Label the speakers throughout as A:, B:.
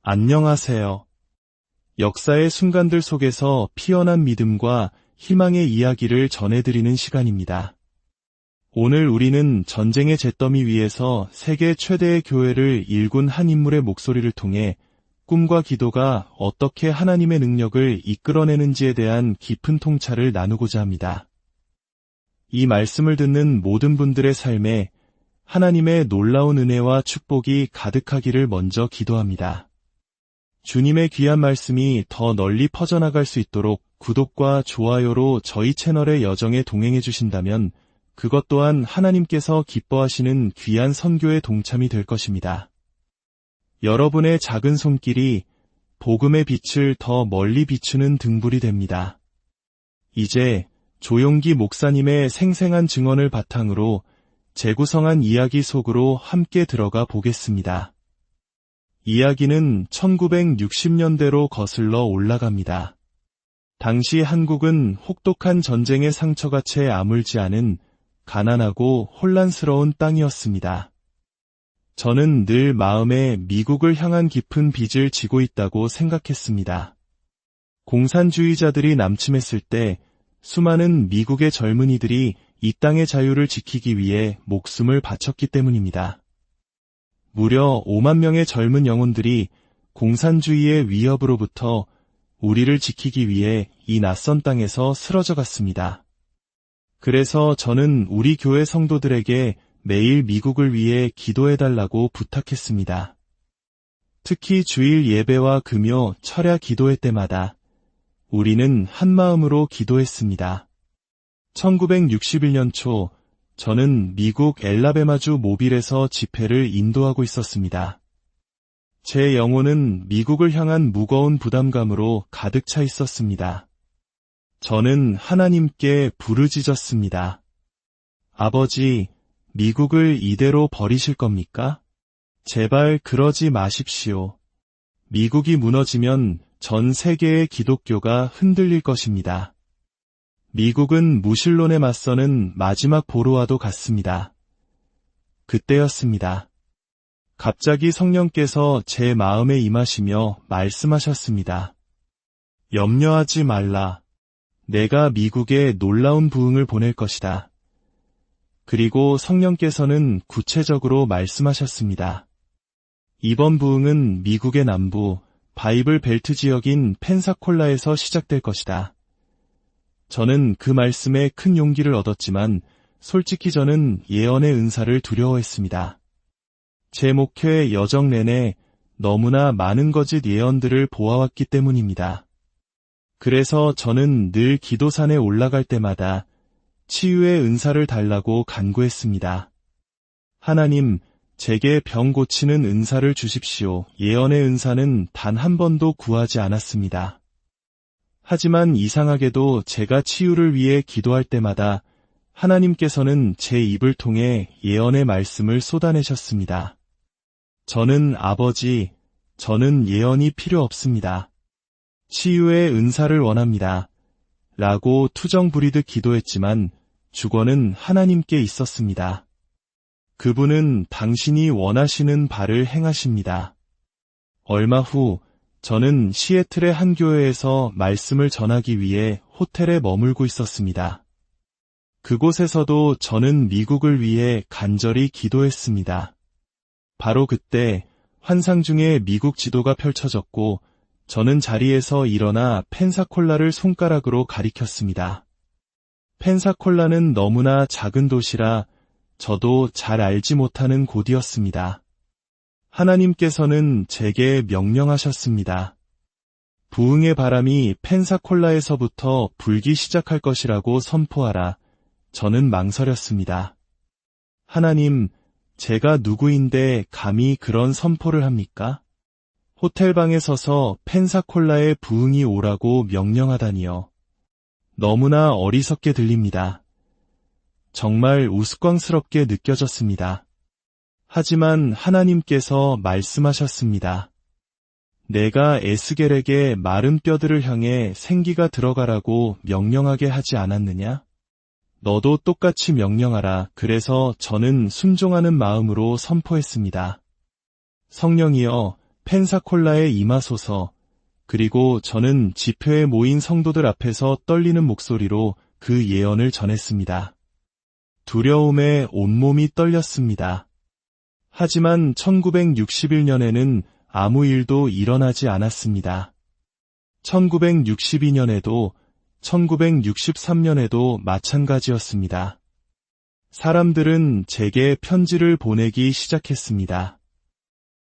A: 안녕하세요. 역사의 순간들 속에서 피어난 믿음과 희망의 이야기를 전해드리는 시간입니다. 오늘 우리는 전쟁의 잿더미 위에서 세계 최대의 교회를 일군 한 인물의 목소리를 통해 꿈과 기도가 어떻게 하나님의 능력을 이끌어내는지에 대한 깊은 통찰을 나누고자 합니다. 이 말씀을 듣는 모든 분들의 삶에 하나님의 놀라운 은혜와 축복이 가득하기를 먼저 기도합니다. 주님의 귀한 말씀이 더 널리 퍼져나갈 수 있도록 구독과 좋아요로 저희 채널의 여정에 동행해 주신다면 그것 또한 하나님께서 기뻐하시는 귀한 선교의 동참이 될 것입니다. 여러분의 작은 손길이 복음의 빛을 더 멀리 비추는 등불이 됩니다. 이제 조용기 목사님의 생생한 증언을 바탕으로 재구성한 이야기 속으로 함께 들어가 보겠습니다. 이야기는 1960년대로 거슬러 올라갑니다. 당시 한국은 혹독한 전쟁의 상처가 채 아물지 않은 가난하고 혼란스러운 땅이었습니다. 저는 늘 마음에 미국을 향한 깊은 빚을 지고 있다고 생각했습니다. 공산주의자들이 남침했을 때 수많은 미국의 젊은이들이 이 땅의 자유를 지키기 위해 목숨을 바쳤기 때문입니다. 무려 5만 명의 젊은 영혼들이 공산주의의 위협으로부터 우리를 지키기 위해 이 낯선 땅에서 쓰러져 갔습니다. 그래서 저는 우리 교회 성도들에게 매일 미국을 위해 기도해달라고 부탁했습니다. 특히 주일 예배와 금요 철야 기도회 때마다 우리는 한마음으로 기도했습니다. 1961년 초 저는 미국 엘라베마주 모빌에서 집회를 인도하고 있었습니다. 제 영혼은 미국을 향한 무거운 부담감으로 가득 차 있었습니다. 저는 하나님께 부르짖었습니다. 아버지, 미국을 이대로 버리실 겁니까? 제발 그러지 마십시오. 미국이 무너지면 전 세계의 기독교가 흔들릴 것입니다. 미국은 무신론에 맞서는 마지막 보루와도 같습니다. 그때였습니다. 갑자기 성령께서 제 마음에 임하시며 말씀하셨습니다. 염려하지 말라. 내가 미국에 놀라운 부흥을 보낼 것이다. 그리고 성령께서는 구체적으로 말씀하셨습니다. 이번 부흥은 미국의 남부 바이블 벨트 지역인 펜사콜라에서 시작될 것이다. 저는 그 말씀에 큰 용기를 얻었지만 솔직히 저는 예언의 은사를 두려워했습니다. 제 목회 여정 내내 너무나 많은 거짓 예언들을 보아왔기 때문입니다. 그래서 저는 늘 기도산에 올라갈 때마다 치유의 은사를 달라고 간구했습니다. 하나님, 제게 병 고치는 은사를 주십시오. 예언의 은사는 단 한 번도 구하지 않았습니다. 하지만 이상하게도 제가 치유를 위해 기도할 때마다 하나님께서는 제 입을 통해 예언의 말씀을 쏟아내셨습니다. 저는 아버지, 저는 예언이 필요 없습니다. 치유의 은사를 원합니다. 라고 투정 부리듯 기도했지만 주권은 하나님께 있었습니다. 그분은 당신이 원하시는 바를 행하십니다. 얼마 후 저는 시애틀의 한 교회에서 말씀을 전하기 위해 호텔에 머물고 있었습니다. 그곳에서도 저는 미국을 위해 간절히 기도했습니다. 바로 그때 환상 중에 미국 지도가 펼쳐졌고 저는 자리에서 일어나 펜사콜라를 손가락으로 가리켰습니다. 펜사콜라는 너무나 작은 도시라 저도 잘 알지 못하는 곳이었습니다. 하나님께서는 제게 명령하셨습니다. 부흥의 바람이 펜사콜라에서부터 불기 시작할 것이라고 선포하라. 저는 망설였습니다. 하나님, 제가 누구인데 감히 그런 선포를 합니까? 호텔방에 서서 펜사콜라의 부흥이 오라고 명령하다니요. 너무나 어리석게 들립니다. 정말 우스꽝스럽게 느껴졌습니다. 하지만 하나님께서 말씀하셨습니다. 내가 에스겔에게 마른 뼈들을 향해 생기가 들어가라고 명령하게 하지 않았느냐? 너도 똑같이 명령하라. 그래서 저는 순종하는 마음으로 선포했습니다. 성령이여, 펜사콜라에 임하소서. 그리고 저는 지표에 모인 성도들 앞에서 떨리는 목소리로 그 예언을 전했습니다. 두려움에 온몸이 떨렸습니다. 하지만 1961년에는 아무 일도 일어나지 않았습니다. 1962년에도 1963년에도 마찬가지였습니다. 사람들은 제게 편지를 보내기 시작했습니다.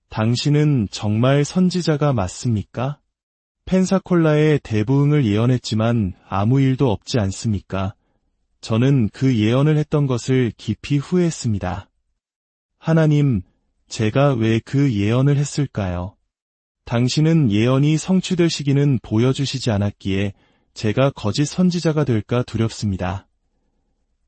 A: 당신은 정말 선지자가 맞습니까? 펜사콜라의 대부흥을 예언했지만 아무 일도 없지 않습니까? 저는 그 예언을 했던 것을 깊이 후회했습니다. 하나님, 제가 왜 그 예언을 했을까요? 당신은 예언이 성취될 시기는 보여주시지 않았기에 제가 거짓 선지자가 될까 두렵습니다.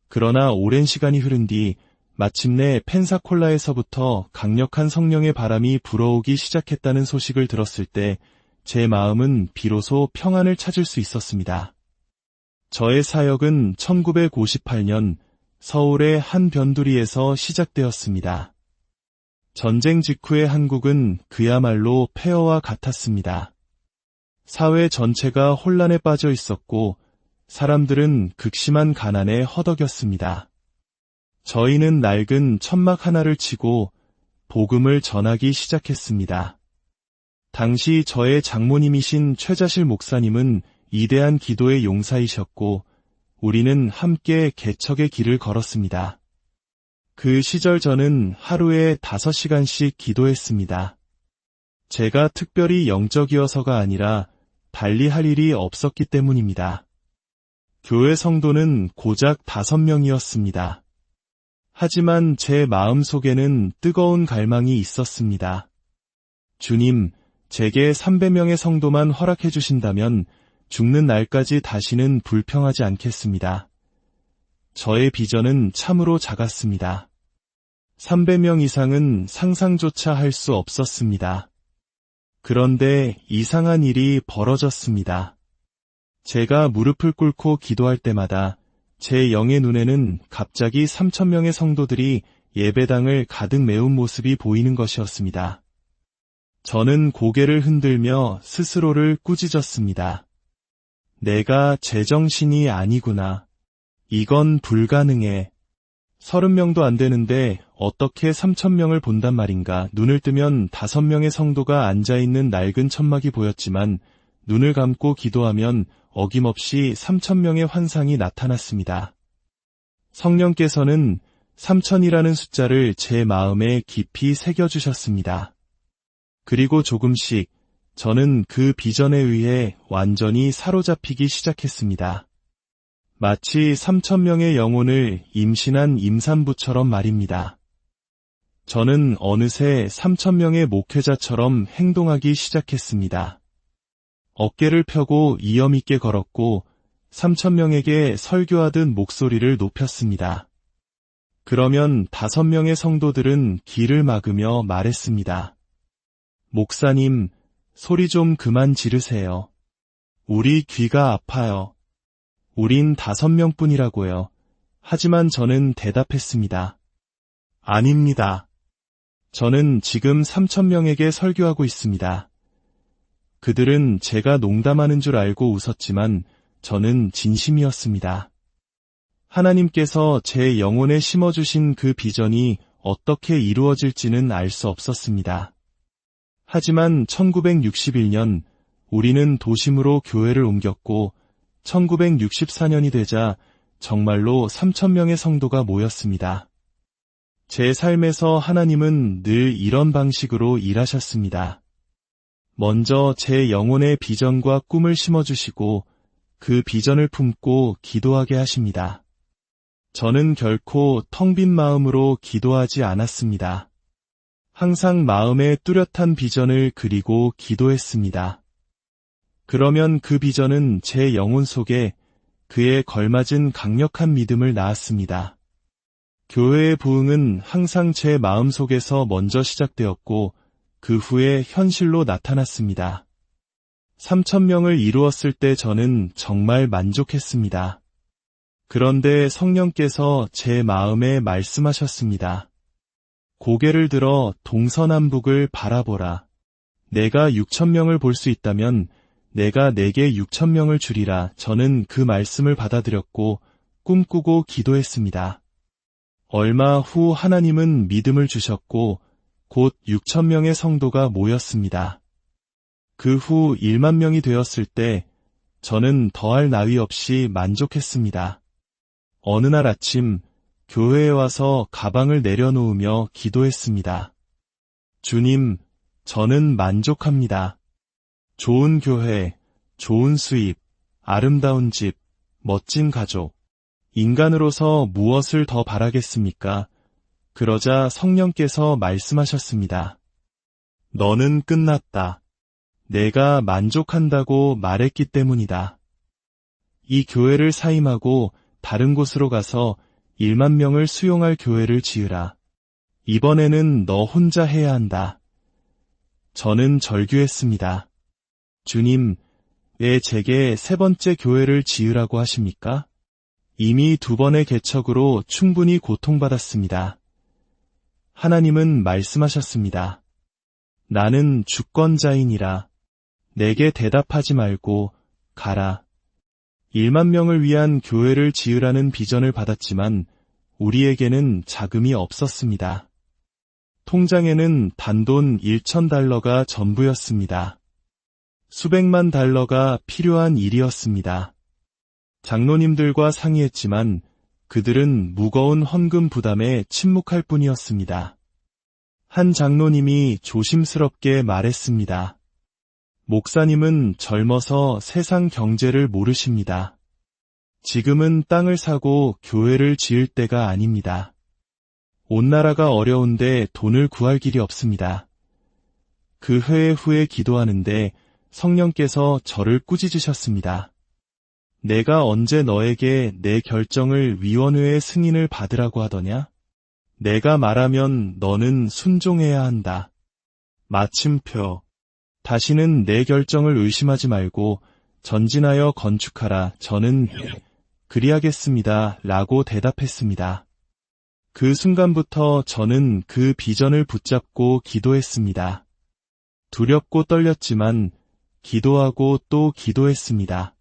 A: 그러나 오랜 시간이 흐른 뒤 마침내 펜사콜라에서부터 강력한 성령의 바람이 불어오기 시작했다는 소식을 들었을 때 제 마음은 비로소 평안을 찾을 수 있었습니다. 저의 사역은 1958년 서울의 한 변두리에서 시작되었습니다. 전쟁 직후의 한국은 그야말로 폐허와 같았습니다. 사회 전체가 혼란에 빠져 있었고 사람들은 극심한 가난에 허덕였습니다. 저희는 낡은 천막 하나를 치고 복음을 전하기 시작했습니다. 당시 저의 장모님이신 최자실 목사님은 이대한 기도의 용사이셨고 우리는 함께 개척의 길을 걸었습니다. 그 시절 저는 하루에 5시간씩 기도했습니다. 제가 특별히 영적이어서가 아니라 달리 할 일이 없었기 때문입니다. 교회 성도는 고작 5명이었습니다. 하지만 제 마음속에는 뜨거운 갈망이 있었습니다. 주님, 제게 300명의 성도만 허락해 주신다면 죽는 날까지 다시는 불평하지 않겠습니다. 저의 비전은 참으로 작았습니다. 300명 이상은 상상조차 할 수 없었습니다. 그런데 이상한 일이 벌어졌습니다. 제가 무릎을 꿇고 기도할 때마다 제 영의 눈에는 갑자기 3,000명의 성도들이 예배당을 가득 메운 모습이 보이는 것이었습니다. 저는 고개를 흔들며 스스로를 꾸짖었습니다. 내가 제정신이 아니구나. 이건 불가능해. 30명도 안 되는데 어떻게 3,000명을 본단 말인가. 눈을 뜨면 5명의 성도가 앉아있는 낡은 천막이 보였지만 눈을 감고 기도하면 어김없이 3,000명의 환상이 나타났습니다. 성령께서는 3,000이라는 숫자를 제 마음에 깊이 새겨주셨습니다. 그리고 조금씩 저는 그 비전에 의해 완전히 사로잡히기 시작했습니다. 마치 3,000명의 영혼을 임신한 임산부처럼 말입니다. 저는 어느새 3,000명의 목회자처럼 행동하기 시작했습니다. 어깨를 펴고 이염 있게 걸었고 3,000명에게 설교하듯 목소리를 높였습니다. 그러면 5명의 성도들은 길을 막으며 말했습니다. 목사님, 소리 좀 그만 지르세요. 우리 귀가 아파요. 우린 5명뿐이라고요. 하지만 저는 대답했습니다. 아닙니다. 저는 지금 3,000명에게 설교하고 있습니다. 그들은 제가 농담하는 줄 알고 웃었지만 저는 진심이었습니다. 하나님께서 제 영혼에 심어주신 그 비전이 어떻게 이루어질지는 알 수 없었습니다. 하지만 1961년 우리는 도심으로 교회를 옮겼고 1964년이 되자 정말로 3,000명의 성도가 모였습니다. 제 삶에서 하나님은 늘 이런 방식으로 일하셨습니다. 먼저 제 영혼의 비전과 꿈을 심어주시고 그 비전을 품고 기도하게 하십니다. 저는 결코 텅 빈 마음으로 기도하지 않았습니다. 항상 마음에 뚜렷한 비전을 그리고 기도했습니다. 그러면 그 비전은 제 영혼 속에 그에 걸맞은 강력한 믿음을 낳았습니다. 교회의 부흥은 항상 제 마음 속에서 먼저 시작되었고 그 후에 현실로 나타났습니다. 3,000명을 이루었을 때 저는 정말 만족했습니다. 그런데 성령께서 제 마음에 말씀하셨습니다. 고개를 들어 동서남북을 바라보라. 내가 6,000명을 볼 수 있다면 내가 내게 6,000명을 주리라. 저는 그 말씀을 받아들였고 꿈꾸고 기도했습니다. 얼마 후 하나님은 믿음을 주셨고 곧 6,000명의 성도가 모였습니다. 그 후 1만 명이 되었을 때 저는 더할 나위 없이 만족했습니다. 어느 날 아침 교회에 와서 가방을 내려놓으며 기도했습니다. 주님, 저는 만족합니다. 좋은 교회, 좋은 수입, 아름다운 집, 멋진 가족. 인간으로서 무엇을 더 바라겠습니까? 그러자 성령께서 말씀하셨습니다. 너는 끝났다. 내가 만족한다고 말했기 때문이다. 이 교회를 사임하고 다른 곳으로 가서 1만 명을 수용할 교회를 지으라. 이번에는 너 혼자 해야 한다. 저는 절규했습니다. 주님, 왜 제게 세 번째 교회를 지으라고 하십니까? 이미 2번의 개척으로 충분히 고통받았습니다. 하나님은 말씀하셨습니다. 나는 주권자이니라. 내게 대답하지 말고 가라. 1만 명을 위한 교회를 지으라는 비전을 받았지만 우리에게는 자금이 없었습니다. 통장에는 단돈 1,000달러가 전부였습니다. 수백만 달러가 필요한 일이었습니다. 장로님들과 상의했지만 그들은 무거운 헌금 부담에 침묵할 뿐이었습니다. 한 장로님이 조심스럽게 말했습니다. 목사님은 젊어서 세상 경제를 모르십니다. 지금은 땅을 사고 교회를 지을 때가 아닙니다. 온 나라가 어려운데 돈을 구할 길이 없습니다. 그 회의 후에 기도하는데 성령께서 저를 꾸짖으셨습니다. 내가 언제 너에게 내 결정을 위원회의 승인을 받으라고 하더냐? 내가 말하면 너는 순종해야 한다. 마침표. 다시는 내 결정을 의심하지 말고 전진하여 건축하라. 저는 그리하겠습니다. 라고 대답했습니다. 그 순간부터 저는 그 비전을 붙잡고 기도했습니다. 두렵고 떨렸지만 기도하고 또 기도했습니다.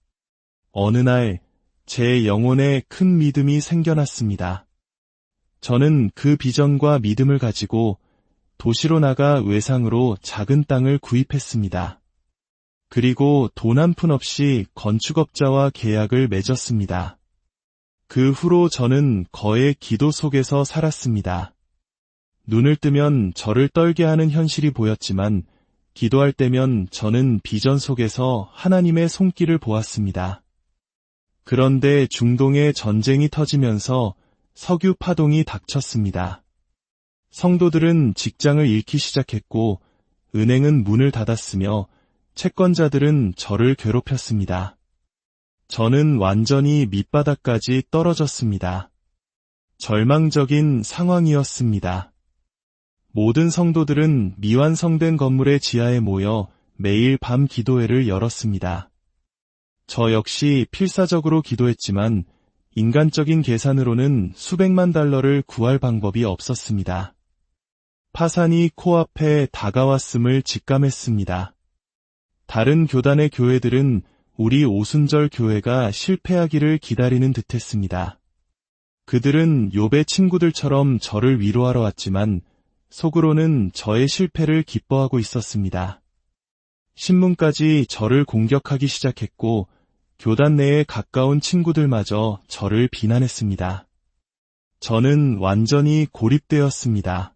A: 어느 날 제 영혼에 큰 믿음이 생겨났습니다. 저는 그 비전과 믿음을 가지고 도시로 나가 외상으로 작은 땅을 구입했습니다. 그리고 돈 한 푼 없이 건축업자와 계약을 맺었습니다. 그 후로 저는 거의 기도 속에서 살았습니다. 눈을 뜨면 저를 떨게 하는 현실이 보였지만 기도할 때면 저는 비전 속에서 하나님의 손길을 보았습니다. 그런데 중동에 전쟁이 터지면서 석유 파동이 닥쳤습니다. 성도들은 직장을 잃기 시작했고 은행은 문을 닫았으며 채권자들은 저를 괴롭혔습니다. 저는 완전히 밑바닥까지 떨어졌습니다. 절망적인 상황이었습니다. 모든 성도들은 미완성된 건물의 지하에 모여 매일 밤 기도회를 열었습니다. 저 역시 필사적으로 기도했지만 인간적인 계산으로는 수백만 달러를 구할 방법이 없었습니다. 파산이 코앞에 다가왔음을 직감했습니다. 다른 교단의 교회들은 우리 오순절 교회가 실패하기를 기다리는 듯했습니다. 그들은 욥의 친구들처럼 저를 위로하러 왔지만 속으로는 저의 실패를 기뻐하고 있었습니다. 신문까지 저를 공격하기 시작했고 교단 내에 가까운 친구들마저 저를 비난했습니다. 저는 완전히 고립되었습니다.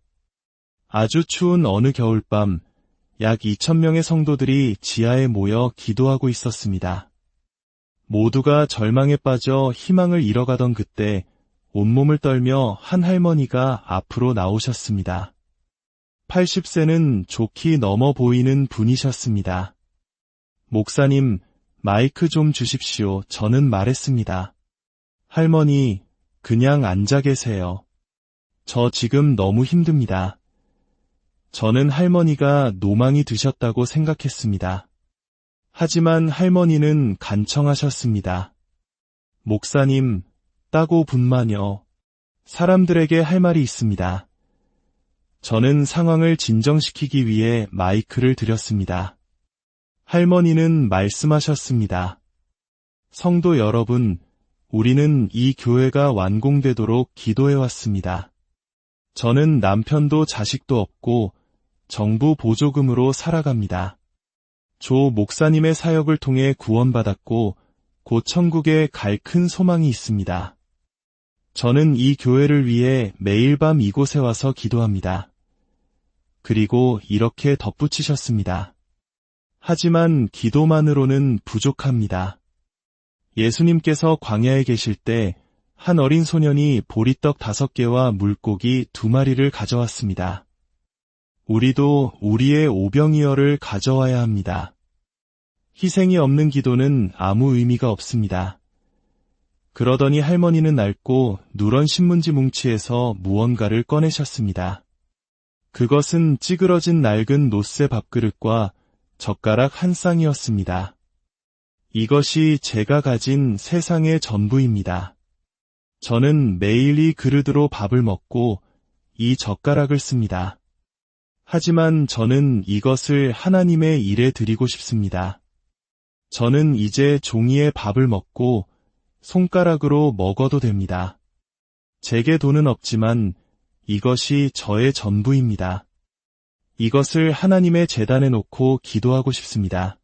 A: 아주 추운 어느 겨울밤 약 2,000명의 성도들이 지하에 모여 기도하고 있었습니다. 모두가 절망에 빠져 희망을 잃어가던 그때 온몸을 떨며 한 할머니가 앞으로 나오셨습니다. 80세는 좋게 넘어 보이는 분이셨습니다. 목사님, 마이크 좀 주십시오. 저는 말했습니다. 할머니, 그냥 앉아 계세요. 저 지금 너무 힘듭니다. 저는 할머니가 노망이 드셨다고 생각했습니다. 하지만 할머니는 간청하셨습니다. 목사님, 따고 분만요. 사람들에게 할 말이 있습니다. 저는 상황을 진정시키기 위해 마이크를 드렸습니다. 할머니는 말씀하셨습니다. 성도 여러분, 우리는 이 교회가 완공되도록 기도해왔습니다. 저는 남편도 자식도 없고 정부 보조금으로 살아갑니다. 조 목사님의 사역을 통해 구원받았고 곧 천국에 갈 큰 소망이 있습니다. 저는 이 교회를 위해 매일 밤 이곳에 와서 기도합니다. 그리고 이렇게 덧붙이셨습니다. 하지만 기도만으로는 부족합니다. 예수님께서 광야에 계실 때 한 어린 소년이 보리떡 5개와 물고기 2마리를 가져왔습니다. 우리도 우리의 오병이어를 가져와야 합니다. 희생이 없는 기도는 아무 의미가 없습니다. 그러더니 할머니는 낡고 누런 신문지 뭉치에서 무언가를 꺼내셨습니다. 그것은 찌그러진 낡은 노쇠 밥그릇과 젓가락 한 쌍이었습니다. 이것이 제가 가진 세상의 전부입니다. 저는 매일 이 그릇으로 밥을 먹고 이 젓가락을 씁니다. 하지만 저는 이것을 하나님의 일에 드리고 싶습니다. 저는 이제 종이에 밥을 먹고 손가락으로 먹어도 됩니다. 제게 돈은 없지만 이것이 저의 전부입니다. 이것을 하나님의 제단에 놓고 기도하고 싶습니다.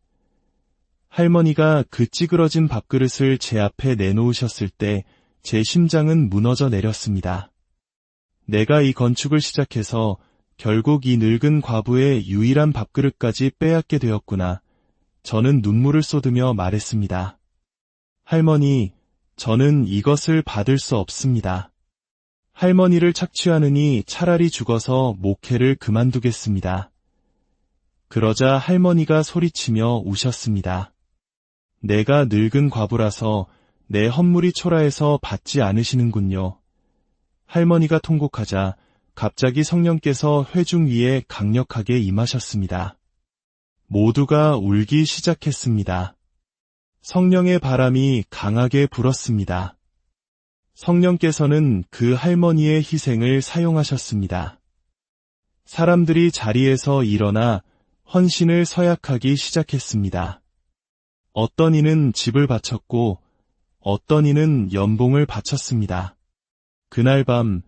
A: 할머니가 그 찌그러진 밥그릇을 제 앞에 내놓으셨을 때 제 심장은 무너져 내렸습니다. 내가 이 건축을 시작해서 결국 이 늙은 과부의 유일한 밥그릇까지 빼앗게 되었구나. 저는 눈물을 쏟으며 말했습니다. 할머니, 저는 이것을 받을 수 없습니다. 할머니를 착취하느니 차라리 죽어서 목회를 그만두겠습니다. 그러자 할머니가 소리치며 우셨습니다. 내가 늙은 과부라서 내 헛물이 초라해서 받지 않으시는군요. 할머니가 통곡하자 갑자기 성령께서 회중 위에 강력하게 임하셨습니다. 모두가 울기 시작했습니다. 성령의 바람이 강하게 불었습니다. 성령께서는 그 할머니의 희생을 사용하셨습니다. 사람들이 자리에서 일어나 헌신을 서약하기 시작했습니다. 어떤 이는 집을 바쳤고 어떤 이는 연봉을 바쳤습니다. 그날 밤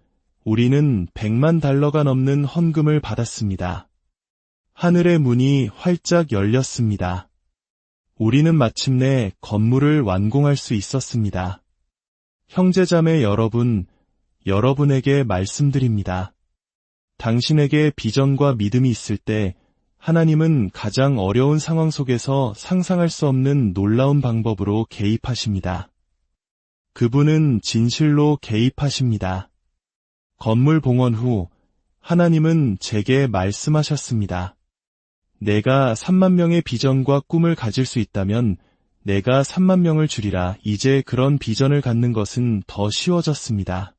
A: 우리는 100만 달러가 넘는 헌금을 받았습니다. 하늘의 문이 활짝 열렸습니다. 우리는 마침내 건물을 완공할 수 있었습니다. 형제자매 여러분, 여러분에게 말씀드립니다. 당신에게 비전과 믿음이 있을 때 하나님은 가장 어려운 상황 속에서 상상할 수 없는 놀라운 방법으로 개입하십니다. 그분은 진실로 개입하십니다. 건물 봉헌 후 하나님은 제게 말씀하셨습니다. 내가 3만 명의 비전과 꿈을 가질 수 있다면 내가 3만 명을 줄이라. 이제 그런 비전을 갖는 것은 더 쉬워졌습니다.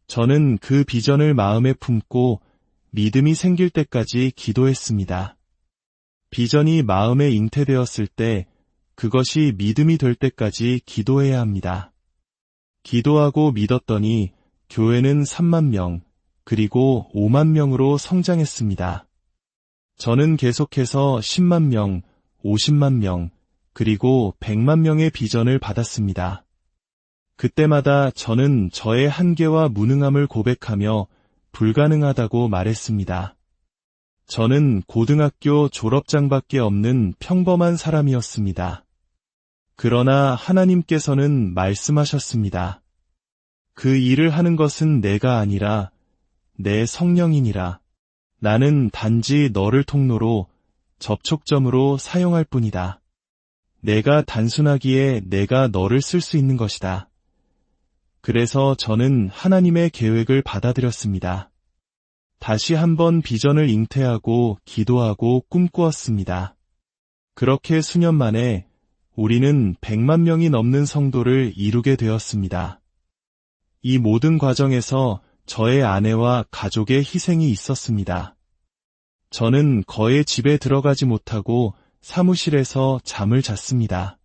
A: 저는 그 비전을 마음에 품고 믿음이 생길 때까지 기도했습니다. 비전이 마음에 잉태되었을 때 그것이 믿음이 될 때까지 기도해야 합니다. 기도하고 믿었더니 교회는 3만 명, 그리고 5만 명으로 성장했습니다. 저는 계속해서 10만 명, 50만 명, 그리고 100만 명의 비전을 받았습니다. 그때마다 저는 저의 한계와 무능함을 고백하며 불가능하다고 말했습니다. 저는 고등학교 졸업장밖에 없는 평범한 사람이었습니다. 그러나 하나님께서는 말씀하셨습니다. 그 일을 하는 것은 내가 아니라 내 성령이니라. 나는 단지 너를 통로로, 접촉점으로 사용할 뿐이다. 내가 단순하기에 내가 너를 쓸 수 있는 것이다. 그래서 저는 하나님의 계획을 받아들였습니다. 다시 한번 비전을 잉태하고 기도하고 꿈꾸었습니다. 그렇게 수년 만에 우리는 100만 명이 넘는 성도를 이루게 되었습니다. 이 모든 과정에서 저의 아내와 가족의 희생이 있었습니다. 저는 거의 집에 들어가지 못하고 사무실에서 잠을 잤습니다.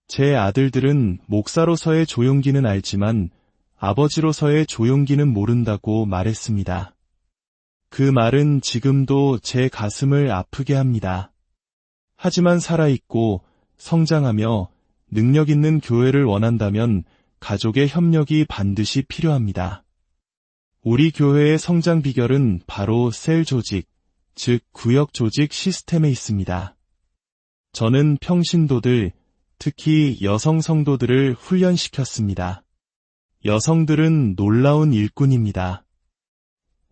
A: 제 아들들은 목사로서의 조용기는 알지만 아버지로서의 조용기는 모른다고 말했습니다. 그 말은 지금도 제 가슴을 아프게 합니다. 하지만 살아있고 성장하며 능력 있는 교회를 원한다면 가족의 협력이 반드시 필요합니다. 우리 교회의 성장 비결은 바로 셀 조직, 즉 구역 조직 시스템에 있습니다. 저는 평신도들, 특히 여성 성도들을 훈련시켰습니다. 여성들은 놀라운 일꾼입니다.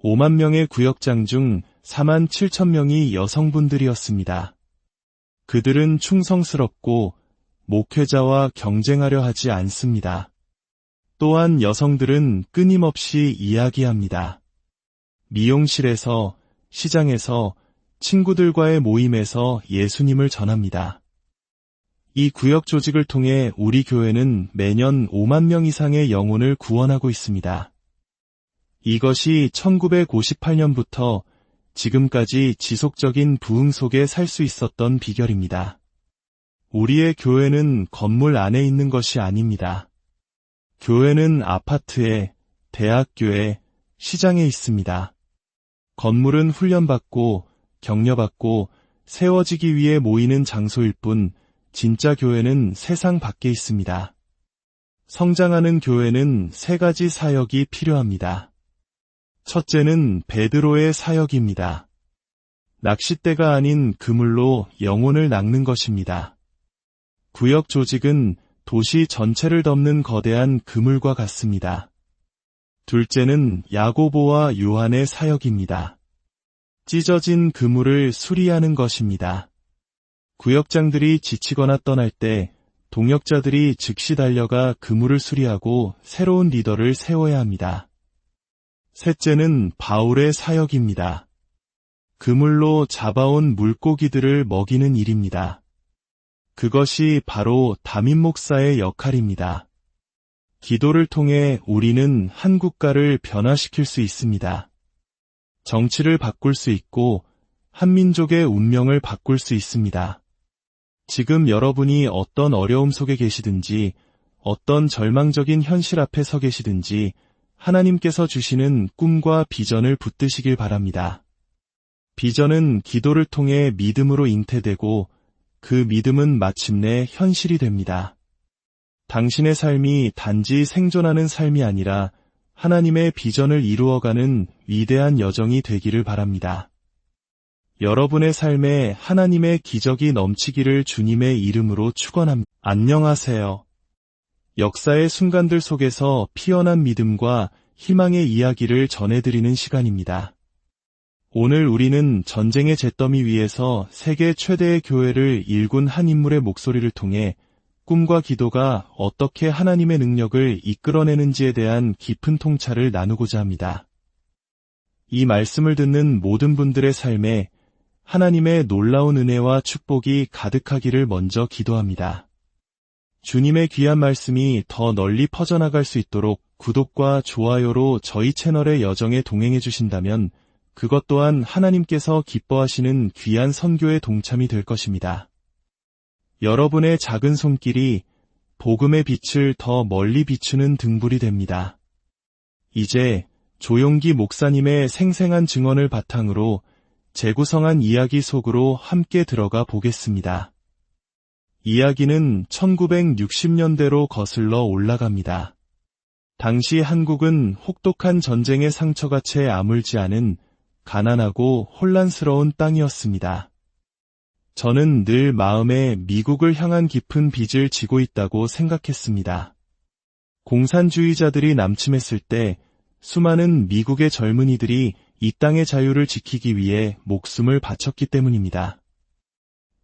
A: 5만 명의 구역장 중 4만 7천 명이 여성분들이었습니다. 그들은 충성스럽고 목회자와 경쟁하려 하지 않습니다. 또한 여성들은 끊임없이 이야기합니다. 미용실에서, 시장에서, 친구들과의 모임에서 예수님을 전합니다. 이 구역 조직을 통해 우리 교회는 매년 5만 명 이상의 영혼을 구원하고 있습니다. 이것이 1958년부터 지금까지 지속적인 부흥 속에 살 수 있었던 비결입니다. 우리의 교회는 건물 안에 있는 것이 아닙니다. 교회는 아파트에, 대학교에, 시장에 있습니다. 건물은 훈련받고, 격려받고, 세워지기 위해 모이는 장소일 뿐, 진짜 교회는 세상 밖에 있습니다. 성장하는 교회는 3가지 사역이 필요합니다. 첫째는 베드로의 사역입니다. 낚싯대가 아닌 그물로 영혼을 낚는 것입니다. 구역 조직은 도시 전체를 덮는 거대한 그물과 같습니다. 둘째는 야고보와 요한의 사역입니다. 찢어진 그물을 수리하는 것입니다. 구역장들이 지치거나 떠날 때 동역자들이 즉시 달려가 그물을 수리하고 새로운 리더를 세워야 합니다. 셋째는 바울의 사역입니다. 그물로 잡아온 물고기들을 먹이는 일입니다. 그것이 바로 담임 목사의 역할입니다. 기도를 통해 우리는 한 국가를 변화시킬 수 있습니다. 정치를 바꿀 수 있고 한민족의 운명을 바꿀 수 있습니다. 지금 여러분이 어떤 어려움 속에 계시든지 어떤 절망적인 현실 앞에 서 계시든지 하나님께서 주시는 꿈과 비전을 붙드시길 바랍니다. 비전은 기도를 통해 믿음으로 잉태되고 그 믿음은 마침내 현실이 됩니다. 당신의 삶이 단지 생존하는 삶이 아니라 하나님의 비전을 이루어가는 위대한 여정이 되기를 바랍니다. 여러분의 삶에 하나님의 기적이 넘치기를 주님의 이름으로 축원합니다. 안녕하세요. 역사의 순간들 속에서 피어난 믿음과 희망의 이야기를 전해드리는 시간입니다. 오늘 우리는 전쟁의 잿더미 위에서 세계 최대의 교회를 일군 한 인물의 목소리를 통해 꿈과 기도가 어떻게 하나님의 능력을 이끌어내는지에 대한 깊은 통찰을 나누고자 합니다. 이 말씀을 듣는 모든 분들의 삶에 하나님의 놀라운 은혜와 축복이 가득하기를 먼저 기도합니다. 주님의 귀한 말씀이 더 널리 퍼져나갈 수 있도록 구독과 좋아요로 저희 채널의 여정에 동행해 주신다면 그것 또한 하나님께서 기뻐하시는 귀한 선교의 동참이 될 것입니다. 여러분의 작은 손길이 복음의 빛을 더 멀리 비추는 등불이 됩니다. 이제 조용기 목사님의 생생한 증언을 바탕으로 재구성한 이야기 속으로 함께 들어가 보겠습니다. 이야기는 1960년대로 거슬러 올라갑니다. 당시 한국은 혹독한 전쟁의 상처가 채 아물지 않은 가난하고 혼란스러운 땅이었습니다. 저는 늘 마음에 미국을 향한 깊은 빚을 지고 있다고 생각했습니다. 공산주의자들이 남침했을 때 수많은 미국의 젊은이들이 이 땅의 자유를 지키기 위해 목숨을 바쳤기 때문입니다.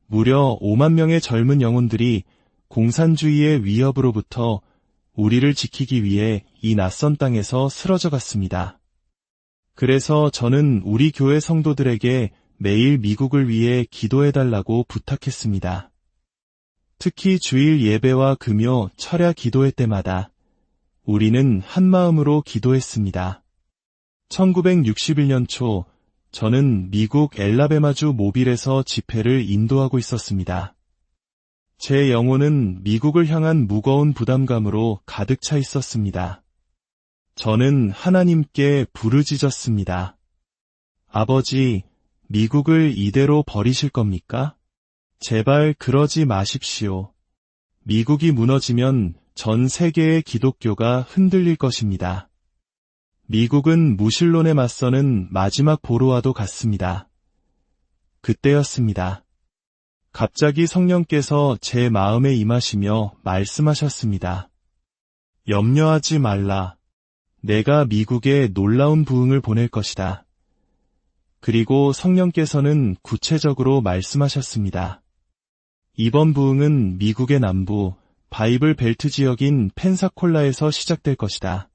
A: 무려 5만 명의 젊은 영혼들이 공산주의의 위협으로부터 우리를 지키기 위해 이 낯선 땅에서 쓰러져 갔습니다. 그래서 저는 우리 교회 성도들에게 매일 미국을 위해 기도해달라고 부탁했습니다. 특히 주일 예배와 금요 철야 기도회 때마다 우리는 한마음으로 기도했습니다. 1961년 초 저는 미국 엘라베마주 모빌에서 집회를 인도하고 있었습니다. 제 영혼은 미국을 향한 무거운 부담감으로 가득 차 있었습니다. 저는 하나님께 부르짖었습니다. 아버지, 미국을 이대로 버리실 겁니까? 제발 그러지 마십시오. 미국이 무너지면 전 세계의 기독교가 흔들릴 것입니다. 미국은 무신론에 맞서는 마지막 보루와도 같습니다. 그때였습니다. 갑자기 성령께서 제 마음에 임하시며 말씀하셨습니다. 염려하지 말라. 내가 미국에 놀라운 부흥을 보낼 것이다. 그리고 성령께서는 구체적으로 말씀하셨습니다. 이번 부흥은 미국의 남부 바이블 벨트 지역인 펜사콜라에서 시작될 것이다.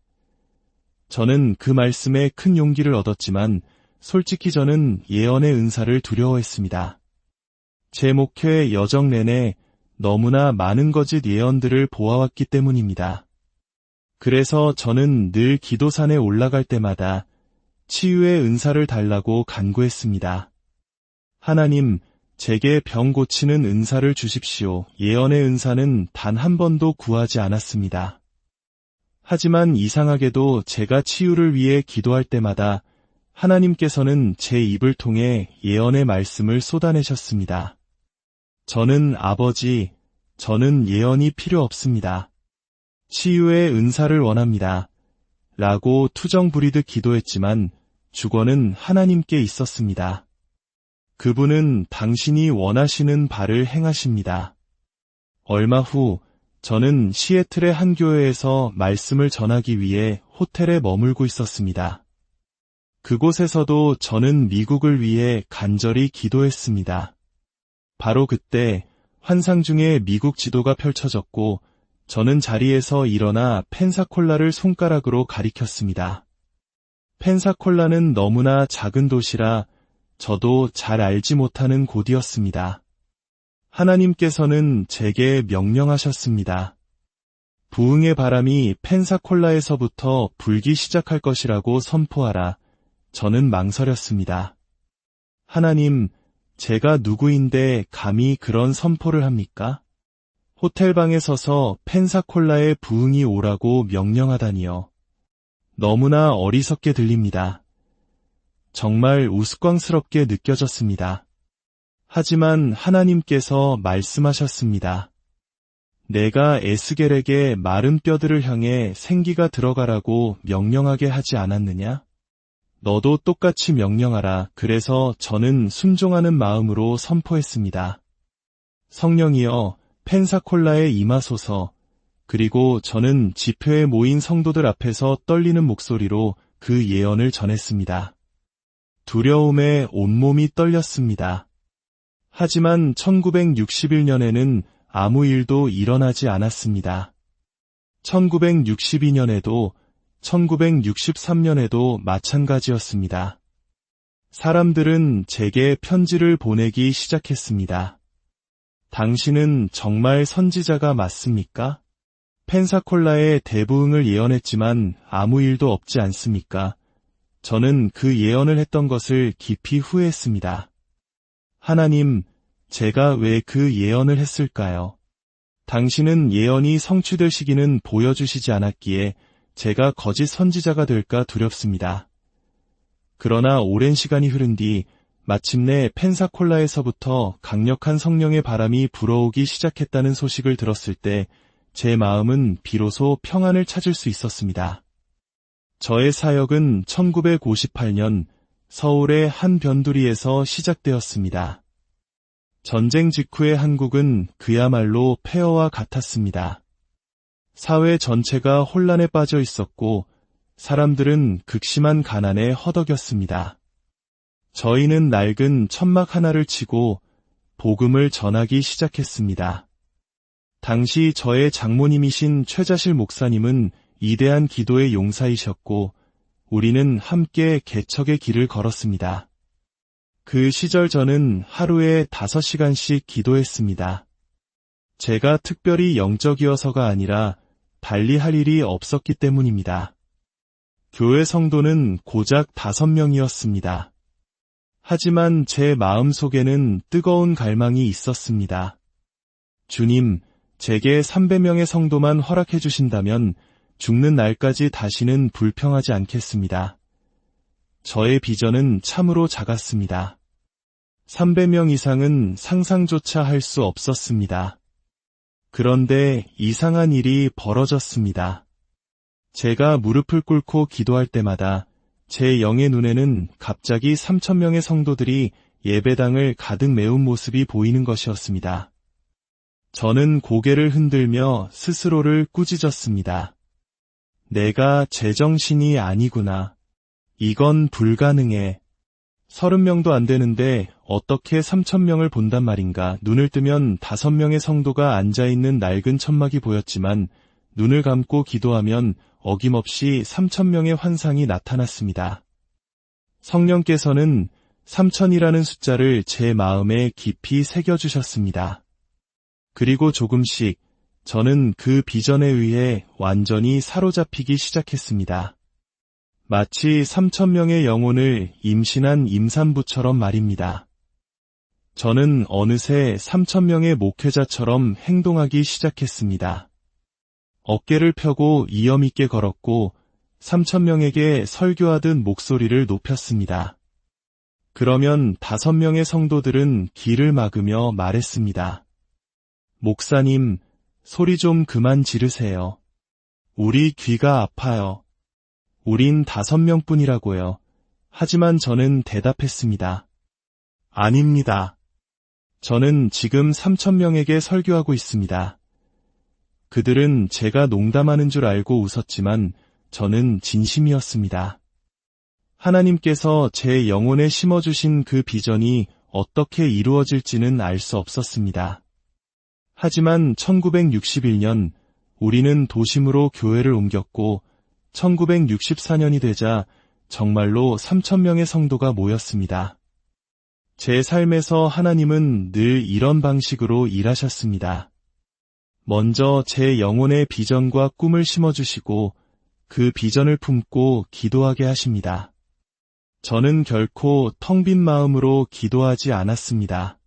A: 저는 그 말씀에 큰 용기를 얻었지만 솔직히 저는 예언의 은사를 두려워했습니다. 제 목회 여정 내내 너무나 많은 거짓 예언들을 보아왔기 때문입니다. 그래서 저는 늘 기도산에 올라갈 때마다 치유의 은사를 달라고 간구했습니다. 하나님, 제게 병 고치는 은사를 주십시오. 예언의 은사는 단 한 번도 구하지 않았습니다. 하지만 이상하게도 제가 치유를 위해 기도할 때마다 하나님께서는 제 입을 통해 예언의 말씀을 쏟아내셨습니다. 아버지, 저는 예언이 필요 없습니다. 치유의 은사를 원합니다. 라고 투정 부리듯 기도했지만 주권은 하나님께 있었습니다. 그분은 당신이 원하시는 바를 행하십니다. 얼마 후 저는 시애틀의 한 교회에서 말씀을 전하기 위해 호텔에 머물고 있었습니다. 그곳에서도 저는 미국을 위해 간절히 기도했습니다. 바로 그때 환상 중에 미국 지도가 펼쳐졌고 저는 자리에서 일어나 펜사콜라를 손가락으로 가리켰습니다. 펜사콜라는 너무나 작은 도시라 저도 잘 알지 못하는 곳이었습니다. 하나님께서는 제게 명령하셨습니다. 부흥의 바람이 펜사콜라에서부터 불기 시작할 것이라고 선포하라. 저는 망설였습니다. 하나님, 제가 누구인데 감히 그런 선포를 합니까? 호텔방에 서서 펜사콜라의 부흥이 오라고 명령하다니요. 너무나 어리석게 들립니다. 정말 우스꽝스럽게 느껴졌습니다. 하지만 하나님께서 말씀하셨습니다. 내가 에스겔에게 마른 뼈들을 향해 생기가 들어가라고 명령하게 하지 않았느냐? 너도 똑같이 명령하라. 그래서 저는 순종하는 마음으로 선포했습니다. 성령이여, 펜사콜라에 임하소서. 그리고 저는 지표에 모인 성도들 앞에서 떨리는 목소리로 그 예언을 전했습니다. 두려움에 온몸이 떨렸습니다. 하지만 1961년에는 아무 일도 일어나지 않았습니다. 1962년에도 1963년에도 마찬가지였습니다. 사람들은 제게 편지를 보내기 시작했습니다. 당신은 정말 선지자가 맞습니까? 펜사콜라의 대부흥을 예언했지만 아무 일도 없지 않습니까? 저는 그 예언을 했던 것을 깊이 후회했습니다. 하나님, 제가 왜 그 예언을 했을까요? 당신은 예언이 성취될 시기는 보여주시지 않았기에 제가 거짓 선지자가 될까 두렵습니다. 그러나 오랜 시간이 흐른 뒤 마침내 펜사콜라에서부터 강력한 성령의 바람이 불어오기 시작했다는 소식을 들었을 때 제 마음은 비로소 평안을 찾을 수 있었습니다. 저의 사역은 1958년 서울의 한 변두리에서 시작되었습니다. 전쟁 직후의 한국은 그야말로 폐허와 같았습니다. 사회 전체가 혼란에 빠져 있었고 사람들은 극심한 가난에 허덕였습니다. 저희는 낡은 천막 하나를 치고 복음을 전하기 시작했습니다. 당시 저의 장모님이신 최자실 목사님은 위대한 기도의 용사이셨고 우리는 함께 개척의 길을 걸었습니다. 그 시절 저는 하루에 5시간씩 기도했습니다. 제가 특별히 영적이어서가 아니라 달리 할 일이 없었기 때문입니다. 교회 성도는 고작 5명이었습니다. 하지만 제 마음속에는 뜨거운 갈망이 있었습니다. 주님, 제게 300명의 성도만 허락해 주신다면 죽는 날까지 다시는 불평하지 않겠습니다. 저의 비전은 참으로 작았습니다. 300명 이상은 상상조차 할 수 없었습니다. 그런데 이상한 일이 벌어졌습니다. 제가 무릎을 꿇고 기도할 때마다 제 영의 눈에는 갑자기 3,000명의 성도들이 예배당을 가득 메운 모습이 보이는 것이었습니다. 저는 고개를 흔들며 스스로를 꾸짖었습니다. 내가 제정신이 아니구나. 이건 불가능해. 30명도 안 되는데 어떻게 3,000명을 본단 말인가. 눈을 뜨면 5명의 성도가 앉아있는 낡은 천막이 보였지만 눈을 감고 기도하면 어김없이 3,000명의 환상이 나타났습니다. 성령께서는 3,000이라는 숫자를 제 마음에 깊이 새겨주셨습니다. 그리고 조금씩 저는 그 비전에 의해 완전히 사로잡히기 시작했습니다. 마치 3,000명의 영혼을 임신한 임산부처럼 말입니다. 저는 어느새 3,000명의 목회자처럼 행동하기 시작했습니다. 어깨를 펴고 이염 있게 걸었고 3,000명에게 설교하듯 목소리를 높였습니다. 그러면 5명의 성도들은 귀를 막으며 말했습니다. 목사님, 소리 좀 그만 지르세요. 우리 귀가 아파요. 우린 5명뿐이라고요. 하지만 저는 대답했습니다. 아닙니다. 저는 지금 3,000명에게 설교하고 있습니다. 그들은 제가 농담하는 줄 알고 웃었지만 저는 진심이었습니다. 하나님께서 제 영혼에 심어주신 그 비전이 어떻게 이루어질지는 알 수 없었습니다. 하지만 1961년 우리는 도심으로 교회를 옮겼고 1964년이 되자 정말로 3,000명의 성도가 모였습니다. 제 삶에서 하나님은 늘 이런 방식으로 일하셨습니다. 먼저 제 영혼의 비전과 꿈을 심어주시고 그 비전을 품고 기도하게 하십니다. 저는 결코 텅 빈 마음으로 기도하지 않았습니다.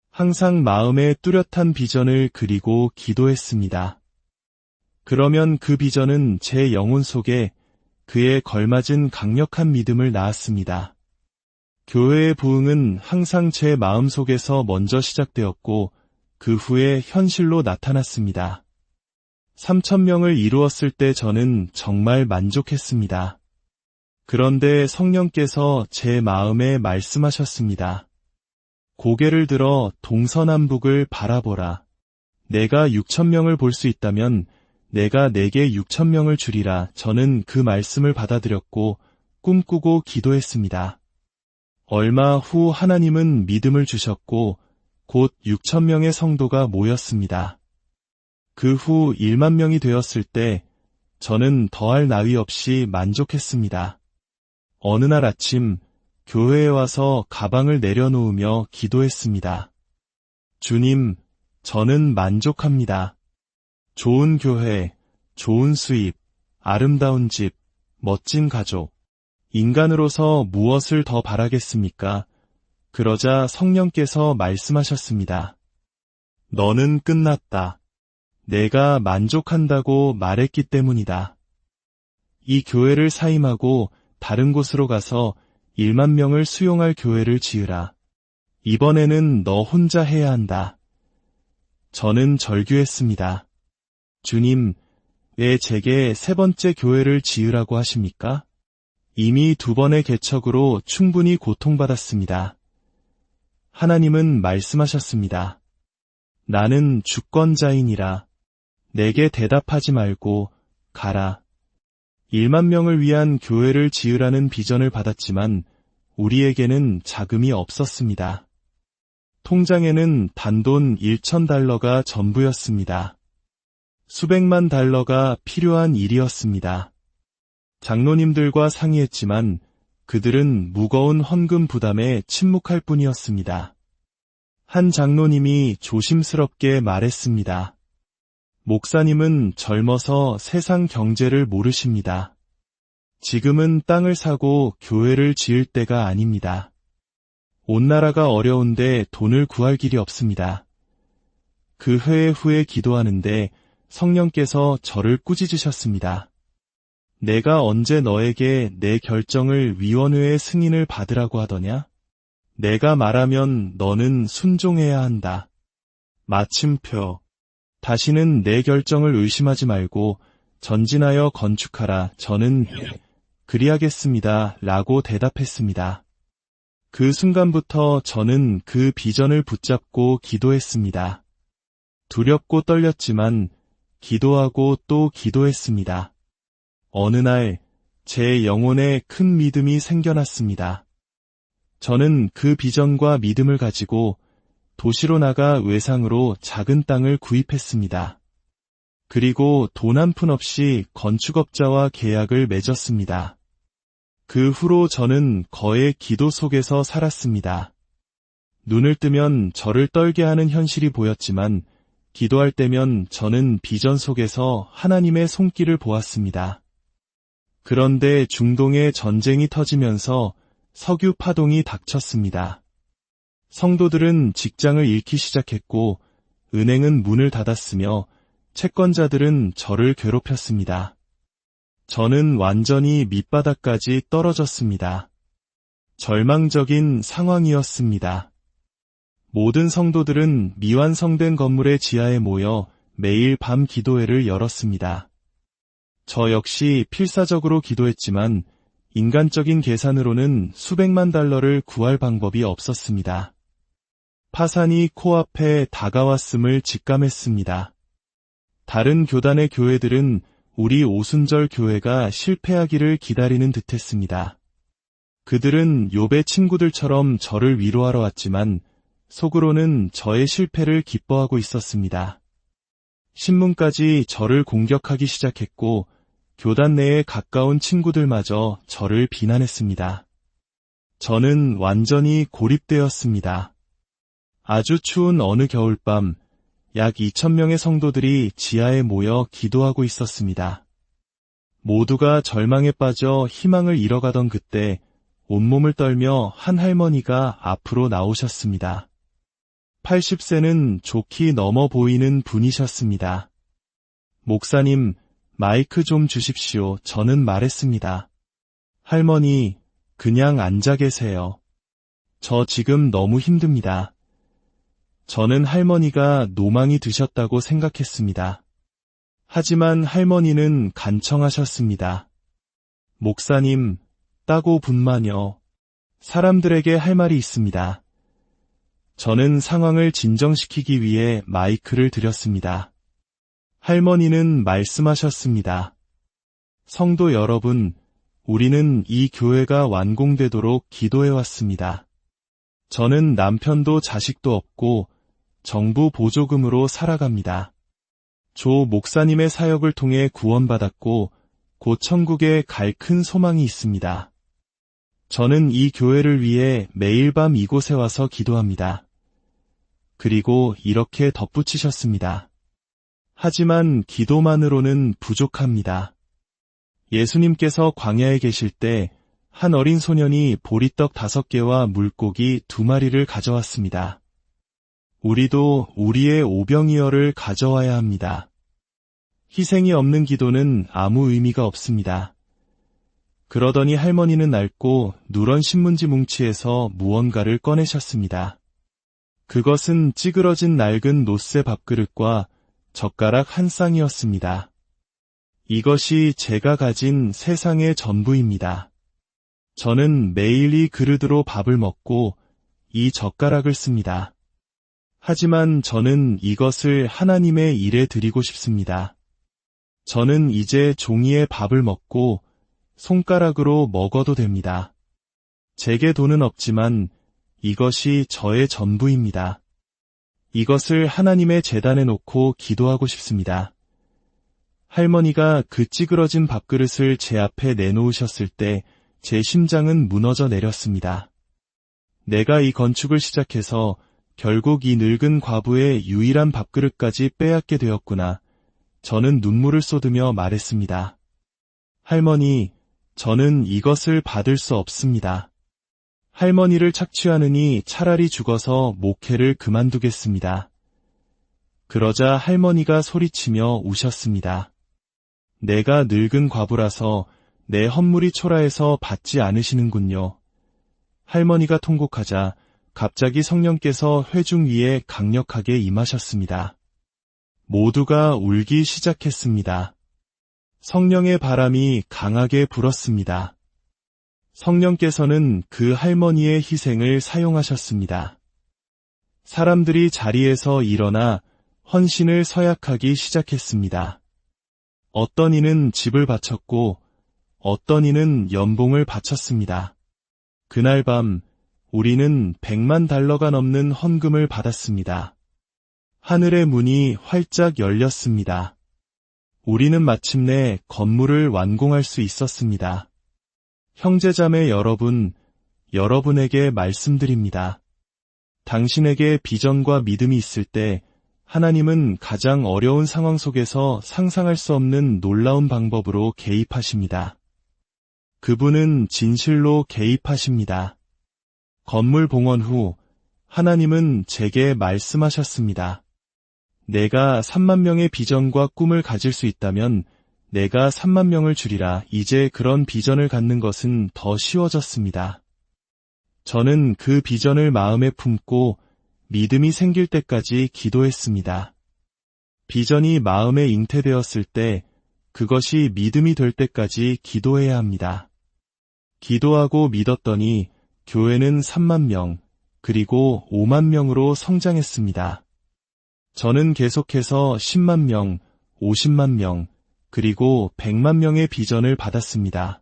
A: 항상 마음에 뚜렷한 비전을 그리고 기도했습니다. 그러면 그 비전은 제 영혼 속에 그에 걸맞은 강력한 믿음을 낳았습니다. 교회의 부흥은 항상 제 마음 속에서 먼저 시작되었고 그 후에 현실로 나타났습니다. 3,000명을 이루었을 때 저는 정말 만족했습니다. 그런데 성령께서 제 마음에 말씀하셨습니다. 고개를 들어 동서남북을 바라보라. 내가 6,000명을 볼 수 있다면 내가 내게 6,000명을 주리라. 저는 그 말씀을 받아들였고 꿈꾸고 기도했습니다. 얼마 후 하나님은 믿음을 주셨고 곧 6,000명의 성도가 모였습니다. 그 후 1만 명이 되었을 때 저는 더할 나위 없이 만족했습니다. 어느 날 아침 교회에 와서 가방을 내려놓으며 기도했습니다. 주님, 저는 만족합니다. 좋은 교회, 좋은 수입, 아름다운 집, 멋진 가족. 인간으로서 무엇을 더 바라겠습니까? 그러자 성령께서 말씀하셨습니다. 너는 끝났다. 내가 만족한다고 말했기 때문이다. 이 교회를 사임하고 다른 곳으로 가서 1만 명을 수용할 교회를 지으라. 이번에는 너 혼자 해야 한다. 저는 절규했습니다. 주님, 왜 제게 3번째 교회를 지으라고 하십니까? 이미 2번의 개척으로 충분히 고통받았습니다. 하나님은 말씀하셨습니다. 나는 주권자이니라. 내게 대답하지 말고 가라. 1만 명을 위한 교회를 지으라는 비전을 받았지만 우리에게는 자금이 없었습니다. 통장에는 단돈 1,000달러가 전부였습니다. 수백만 달러가 필요한 일이었습니다. 장로님들과 상의했지만 그들은 무거운 헌금 부담에 침묵할 뿐이었습니다. 한 장로님이 조심스럽게 말했습니다. 목사님은 젊어서 세상 경제를 모르십니다. 지금은 땅을 사고 교회를 지을 때가 아닙니다. 온 나라가 어려운데 돈을 구할 길이 없습니다. 그 회의 후에 기도하는데 성령께서 저를 꾸짖으셨습니다. 내가 언제 너에게 내 결정을 위원회의 승인을 받으라고 하더냐? 내가 말하면 너는 순종해야 한다. 마침표. 다시는 내 결정을 의심하지 말고 전진하여 건축하라. 저는 그리하겠습니다. 라고 대답했습니다. 그 순간부터 저는 그 비전을 붙잡고 기도했습니다. 두렵고 떨렸지만 기도하고 또 기도했습니다. 어느 날 제 영혼에 큰 믿음이 생겨났습니다. 저는 그 비전과 믿음을 가지고 도시로 나가 외상으로 작은 땅을 구입했습니다. 그리고 돈 한 푼 없이 건축업자와 계약을 맺었습니다. 그 후로 저는 거의 기도 속에서 살았습니다. 눈을 뜨면 저를 떨게 하는 현실이 보였지만 기도할 때면 저는 비전 속에서 하나님의 손길을 보았습니다. 그런데 중동에 전쟁이 터지면서 석유 파동이 닥쳤습니다. 성도들은 직장을 잃기 시작했고 은행은 문을 닫았으며 채권자들은 저를 괴롭혔습니다. 저는 완전히 밑바닥까지 떨어졌습니다. 절망적인 상황이었습니다. 모든 성도들은 미완성된 건물의 지하에 모여 매일 밤 기도회를 열었습니다. 저 역시 필사적으로 기도했지만 인간적인 계산으로는 수백만 달러를 구할 방법이 없었습니다. 파산이 코앞에 다가왔음을 직감했습니다. 다른 교단의 교회들은 우리 오순절 교회가 실패하기를 기다리는 듯했습니다. 그들은 욥의 친구들처럼 저를 위로하러 왔지만 속으로는 저의 실패를 기뻐하고 있었습니다. 신문까지 저를 공격하기 시작했고 교단 내에 가까운 친구들마저 저를 비난했습니다. 저는 완전히 고립되었습니다. 아주 추운 어느 겨울밤 약 2,000명의 성도들이 지하에 모여 기도하고 있었습니다. 모두가 절망에 빠져 희망을 잃어가던 그때 온몸을 떨며 한 할머니가 앞으로 나오셨습니다. 80세는 좋게 넘어 보이는 분이셨습니다. 목사님, 마이크 좀 주십시오. 저는 말했습니다. 할머니, 그냥 앉아 계세요. 저 지금 너무 힘듭니다. 저는 할머니가 노망이 드셨다고 생각했습니다. 하지만 할머니는 간청하셨습니다. 목사님, 따고 분만요. 사람들에게 할 말이 있습니다. 저는 상황을 진정시키기 위해 마이크를 드렸습니다. 할머니는 말씀하셨습니다. 성도 여러분, 우리는 이 교회가 완공되도록 기도해왔습니다. 저는 남편도 자식도 없고 정부 보조금으로 살아갑니다. 조 목사님의 사역을 통해 구원받았고 곧 천국에 갈 큰 소망이 있습니다. 저는 이 교회를 위해 매일 밤 이곳에 와서 기도합니다. 그리고 이렇게 덧붙이셨습니다. 하지만 기도만으로는 부족합니다. 예수님께서 광야에 계실 때 한 어린 소년이 보리떡 5개와 물고기 2마리를 가져왔습니다. 우리도 우리의 오병이어를 가져와야 합니다. 희생이 없는 기도는 아무 의미가 없습니다. 그러더니 할머니는 낡고 누런 신문지 뭉치에서 무언가를 꺼내셨습니다. 그것은 찌그러진 낡은 노쇠 밥그릇과 젓가락 한 쌍이었습니다. 이것이 제가 가진 세상의 전부입니다. 저는 매일 이 그릇으로 밥을 먹고 이 젓가락을 씁니다. 하지만 저는 이것을 하나님의 일에 드리고 싶습니다. 저는 이제 종이에 밥을 먹고 손가락으로 먹어도 됩니다. 제게 돈은 없지만 이것이 저의 전부입니다. 이것을 하나님의 제단에 놓고 기도하고 싶습니다. 할머니가 그 찌그러진 밥그릇을 제 앞에 내놓으셨을 때 제 심장은 무너져 내렸습니다. 내가 이 건축을 시작해서 결국 이 늙은 과부의 유일한 밥그릇까지 빼앗게 되었구나. 저는 눈물을 쏟으며 말했습니다. 할머니, 저는 이것을 받을 수 없습니다. 할머니를 착취하느니 차라리 죽어서 목회를 그만두겠습니다. 그러자 할머니가 소리치며 우셨습니다. 내가 늙은 과부라서 내 헌물이 초라해서 받지 않으시는군요. 할머니가 통곡하자 갑자기 성령께서 회중 위에 강력하게 임하셨습니다. 모두가 울기 시작했습니다. 성령의 바람이 강하게 불었습니다. 성령께서는 그 할머니의 희생을 사용하셨습니다. 사람들이 자리에서 일어나 헌신을 서약하기 시작했습니다. 어떤 이는 집을 바쳤고 어떤 이는 연봉을 바쳤습니다. 그날 밤 우리는 100만 달러가 넘는 헌금을 받았습니다. 하늘의 문이 활짝 열렸습니다. 우리는 마침내 건물을 완공할 수 있었습니다. 형제자매 여러분, 여러분에게 말씀드립니다. 당신에게 비전과 믿음이 있을 때 하나님은 가장 어려운 상황 속에서 상상할 수 없는 놀라운 방법으로 개입하십니다. 그분은 진실로 개입하십니다. 건물 봉헌 후 하나님은 제게 말씀하셨습니다. 내가 3만 명의 비전과 꿈을 가질 수 있다면 내가 3만 명을 줄이라. 이제 그런 비전을 갖는 것은 더 쉬워졌습니다. 저는 그 비전을 마음에 품고 믿음이 생길 때까지 기도했습니다. 비전이 마음에 잉태되었을 때 그것이 믿음이 될 때까지 기도해야 합니다. 기도하고 믿었더니 교회는 3만 명, 그리고 5만 명으로 성장했습니다. 저는 계속해서 10만 명, 50만 명, 그리고 100만 명의 비전을 받았습니다.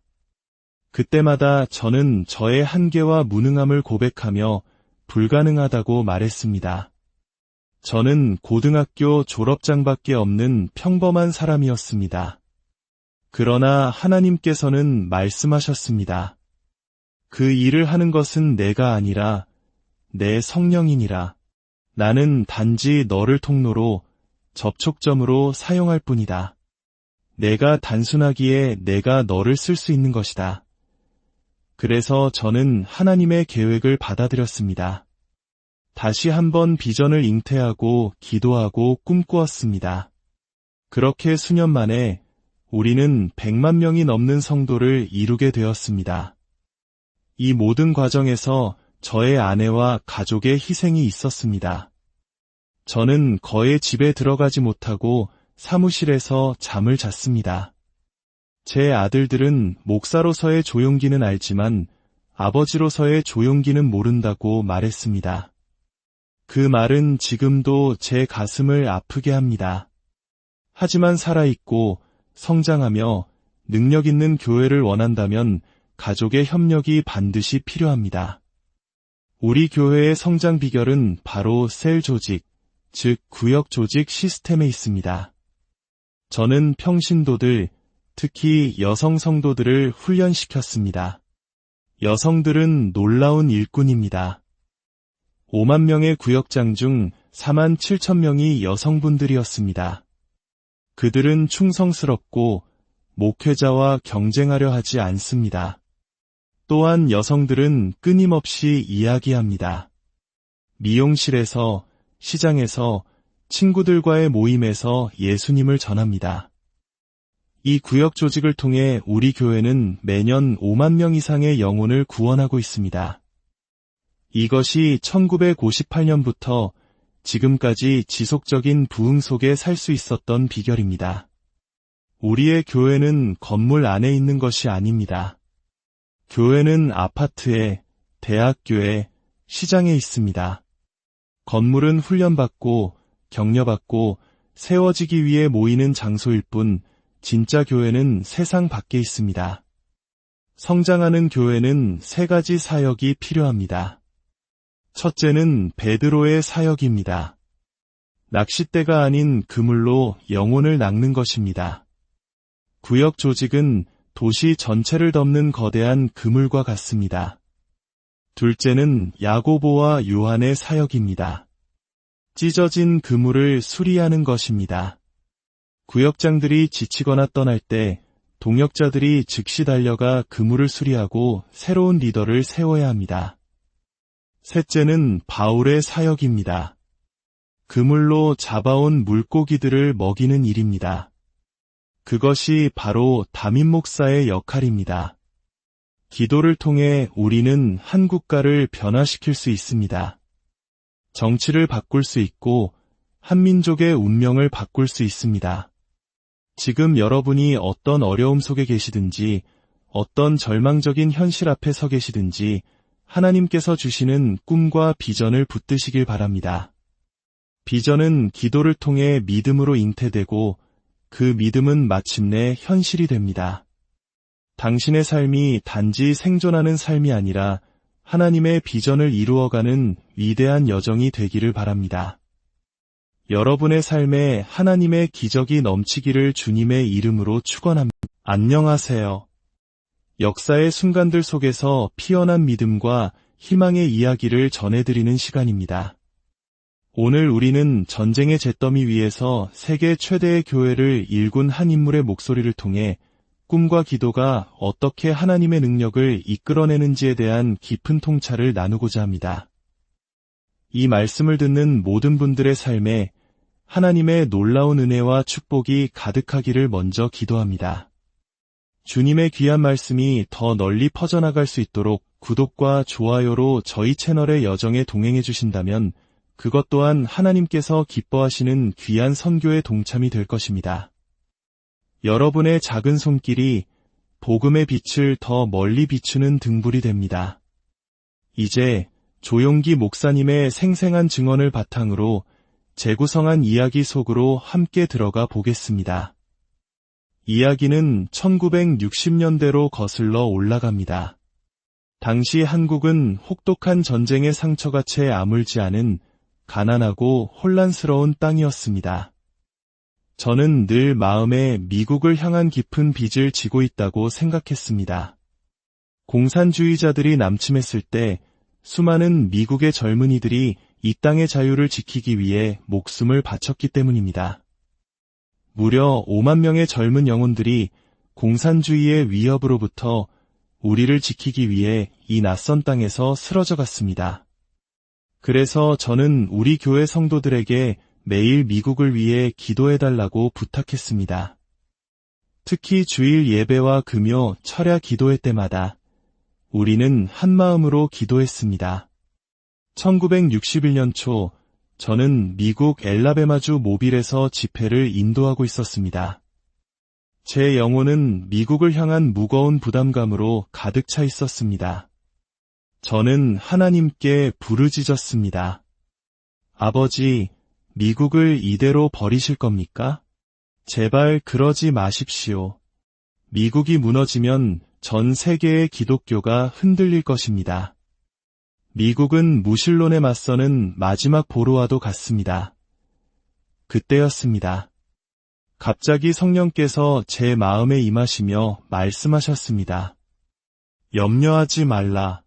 A: 그때마다 저는 저의 한계와 무능함을 고백하며 불가능하다고 말했습니다. 저는 고등학교 졸업장밖에 없는 평범한 사람이었습니다. 그러나 하나님께서는 말씀하셨습니다. 그 일을 하는 것은 내가 아니라 내 성령이니라. 나는 단지 너를 통로로, 접촉점으로 사용할 뿐이다. 내가 단순하기에 내가 너를 쓸 수 있는 것이다. 그래서 저는 하나님의 계획을 받아들였습니다. 다시 한번 비전을 잉태하고 기도하고 꿈꾸었습니다. 그렇게 수년 만에 우리는 100만 명이 넘는 성도를 이루게 되었습니다. 이 모든 과정에서 저의 아내와 가족의 희생이 있었습니다. 저는 거의 집에 들어가지 못하고 사무실에서 잠을 잤습니다. 제 아들들은 목사로서의 조용기는 알지만 아버지로서의 조용기는 모른다고 말했습니다. 그 말은 지금도 제 가슴을 아프게 합니다. 하지만 살아있고 성장하며 능력 있는 교회를 원한다면 가족의 협력이 반드시 필요합니다. 우리 교회의 성장 비결은 바로 셀 조직, 즉 구역 조직 시스템에 있습니다. 저는 평신도들, 특히 여성 성도들을 훈련시켰습니다. 여성들은 놀라운 일꾼입니다. 5만 명의 구역장 중 4만 7천 명이 여성분들이었습니다. 그들은 충성스럽고 목회자와 경쟁하려 하지 않습니다. 또한 여성들은 끊임없이 이야기합니다. 미용실에서, 시장에서, 친구들과의 모임에서 예수님을 전합니다. 이 구역 조직을 통해 우리 교회는 매년 5만 명 이상의 영혼을 구원하고 있습니다. 이것이 1958년부터 지금까지 지속적인 부흥 속에 살 수 있었던 비결입니다. 우리의 교회는 건물 안에 있는 것이 아닙니다. 교회는 아파트에, 대학교에, 시장에 있습니다. 건물은 훈련받고, 격려받고, 세워지기 위해 모이는 장소일 뿐, 진짜 교회는 세상 밖에 있습니다. 성장하는 교회는 3가지 사역이 필요합니다. 첫째는 베드로의 사역입니다. 낚싯대가 아닌 그물로 영혼을 낚는 것입니다. 구역 조직은 도시 전체를 덮는 거대한 그물과 같습니다. 둘째는 야고보와 요한의 사역입니다. 찢어진 그물을 수리하는 것입니다. 구역장들이 지치거나 떠날 때 동역자들이 즉시 달려가 그물을 수리하고 새로운 리더를 세워야 합니다. 셋째는 바울의 그것이 바로 담임 목사의 역할입니다. 기도를 통해 우리는 한 국가를 변화시킬 수 있습니다. 정치를 바꿀 수 있고 한민족의 운명을 바꿀 수 있습니다. 지금 여러분이 어떤 어려움 속에 계시든지 어떤 절망적인 현실 앞에 서 계시든지 하나님께서 주시는 꿈과 비전을 붙드시길 바랍니다. 비전은 기도를 통해 믿음으로 잉태되고 그 믿음은 마침내 현실이 됩니다. 당신의 삶이 단지 생존하는 삶이 아니라 하나님의 비전을 이루어가는 위대한 여정이 되기를 바랍니다. 여러분의 삶에 하나님의 기적이 넘치기를 주님의 이름으로 축원합니다. 안녕하세요. 역사의 순간들 속에서 피어난 믿음과 희망의 이야기를 전해드리는 시간입니다. 오늘 우리는 전쟁의 잿더미 위에서 세계 최대의 교회를 일군 한 인물의 목소리를 통해 꿈과 기도가 어떻게 하나님의 능력을 이끌어내는지에 대한 깊은 통찰을 나누고자 합니다. 이 말씀을 듣는 모든 분들의 삶에 하나님의 놀라운 은혜와 축복이 가득하기를 먼저 기도합니다. 주님의 귀한 말씀이 더 널리 퍼져나갈 수 있도록 구독과 좋아요로 저희 채널의 여정에 동행해 주신다면 그것 또한 하나님께서 기뻐하시는 귀한 선교의 동참이 될 것입니다. 여러분의 작은 손길이 복음의 빛을 더 멀리 비추는 등불이 됩니다. 이제 조용기 목사님의 생생한 증언을 바탕으로 재구성한 이야기 속으로 함께 들어가 보겠습니다. 이야기는 1960년대로 거슬러 올라갑니다. 당시 한국은 혹독한 전쟁의 상처가 채 아물지 않은 가난하고 혼란스러운 땅이었습니다. 저는 늘 마음에 미국을 향한 깊은 빚을 지고 있다고 생각했습니다. 공산주의자들이 남침했을 때 수많은 미국의 젊은이들이 이 땅의 자유를 지키기 위해 목숨을 바쳤기 때문입니다. 무려 5만 명의 젊은 영혼들이 공산주의의 위협으로부터 우리를 지키기 위해 이 낯선 땅에서 쓰러져 갔습니다. 그래서 저는 우리 교회 성도들에게 매일 미국을 위해 기도해달라고 부탁했습니다. 특히 주일 예배와 금요 철야 기도회 때마다 우리는 한마음으로 기도했습니다. 1961년 초 저는 미국 엘라베마주 모빌에서 집회를 인도하고 있었습니다. 제 영혼은 미국을 향한 무거운 부담감으로 가득 차 있었습니다. 저는 하나님께 부르짖었습니다. 아버지, 미국을 이대로 버리실 겁니까? 제발 그러지 마십시오. 미국이 무너지면 전 세계의 기독교가 흔들릴 것입니다. 미국은 무신론에 맞서는 마지막 보루와도 같습니다. 그때였습니다. 갑자기 성령께서 제 마음에 임하시며 말씀하셨습니다. 염려하지 말라.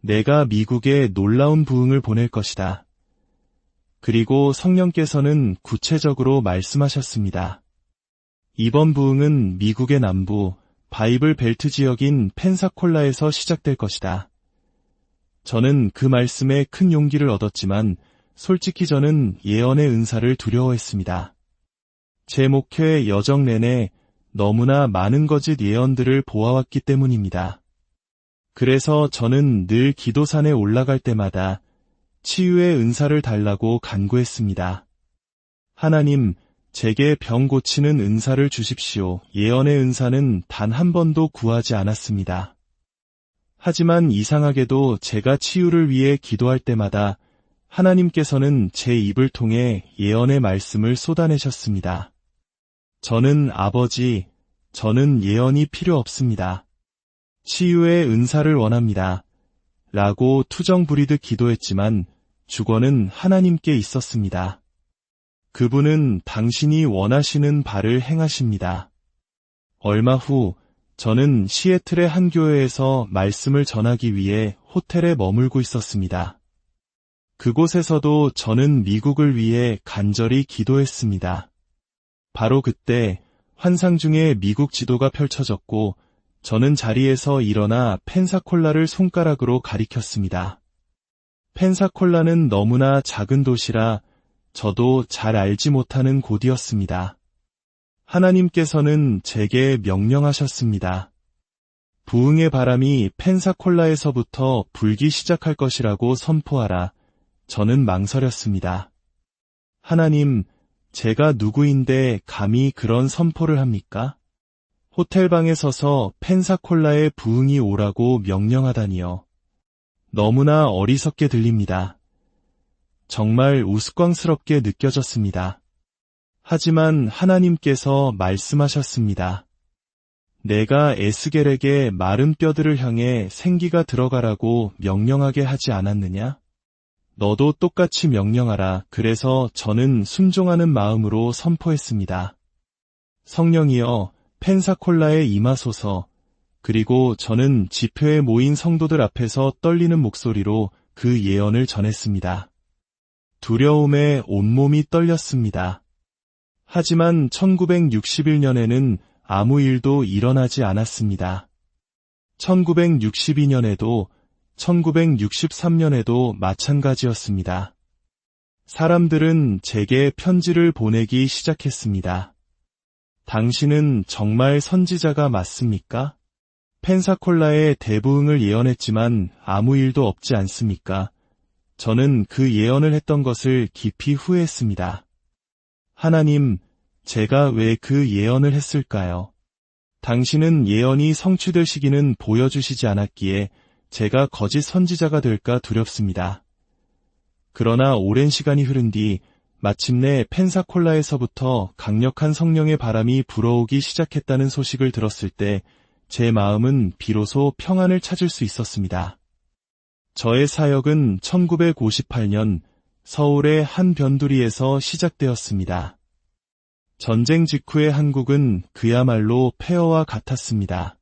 A: 내가 미국에 놀라운 부흥을 보낼 것이다. 그리고 성령께서는 구체적으로 말씀하셨습니다. 이번 부흥은 미국의 남부 바이블 벨트 지역인 펜사콜라에서 시작될 것이다. 저는 그 말씀에 큰 용기를 얻었지만 솔직히 저는 예언의 은사를 두려워했습니다. 제 목회 여정 내내 너무나 많은 거짓 예언들을 보아왔기 때문입니다. 그래서 저는 늘 기도산에 올라갈 때마다 치유의 은사를 달라고 간구했습니다. 하나님, 제게 병 고치는 은사를 주십시오. 예언의 은사는 단 한 번도 구하지 않았습니다. 하지만 이상하게도 제가 치유를 위해 기도할 때마다 하나님께서는 제 입을 통해 예언의 말씀을 쏟아내셨습니다. 저는 아버지, 저는 예언이 필요 없습니다. 치유의 은사를 원합니다. 라고 투정 부리듯 기도했지만 주권은 하나님께 있었습니다. 그분은 당신이 원하시는 바를 행하십니다. 얼마 후 저는 시애틀의 한 교회에서 말씀을 전하기 위해 호텔에 머물고 있었습니다. 그곳에서도 저는 미국을 위해 간절히 기도했습니다. 바로 그때 환상 중에 미국 지도가 펼쳐졌고 저는 자리에서 일어나 펜사콜라를 손가락으로 가리켰습니다. 펜사콜라는 너무나 작은 도시라 저도 잘 알지 못하는 곳이었습니다. 하나님께서는 제게 명령하셨습니다. 부흥의 바람이 펜사콜라에서부터 불기 시작할 것이라고 선포하라. 저는 망설였습니다. 하나님, 제가 누구인데 감히 그런 선포를 합니까? 호텔방에 서서 펜사콜라의 부흥이 오라고 명령하다니요. 너무나 어리석게 들립니다. 정말 우스꽝스럽게 느껴졌습니다. 하지만 하나님께서 말씀하셨습니다. 내가 에스겔에게 마른 뼈들을 향해 생기가 들어가라고 명령하게 하지 않았느냐? 너도 똑같이 명령하라. 그래서 저는 순종하는 마음으로 선포했습니다. 성령이여, 펜사콜라에 임하소서. 그리고 저는 지표에 모인 성도들 앞에서 떨리는 목소리로 그 예언을 전했습니다. 두려움에 온몸이 떨렸습니다. 하지만 1961년에는 아무 일도 일어나지 않았습니다. 1962년에도 1963년에도 마찬가지였습니다. 사람들은 제게 편지를 보내기 시작했습니다. 당신은 정말 선지자가 맞습니까? 펜사콜라의 대부흥을 예언했지만 아무 일도 없지 않습니까? 저는 그 예언을 했던 것을 깊이 후회했습니다. 하나님, 제가 왜 그 예언을 했을까요? 당신은 예언이 성취될 시기는 보여주시지 않았기에 제가 거짓 선지자가 될까 두렵습니다. 그러나 오랜 시간이 흐른 뒤 마침내 펜사콜라에서부터 강력한 성령의 바람이 불어오기 시작했다는 소식을 들었을 때 제 마음은 비로소 평안을 찾을 수 있었습니다. 저의 사역은 1958년 서울의 한 변두리에서 시작되었습니다. 전쟁 직후의 한국은 그야말로 폐허와 같았습니다.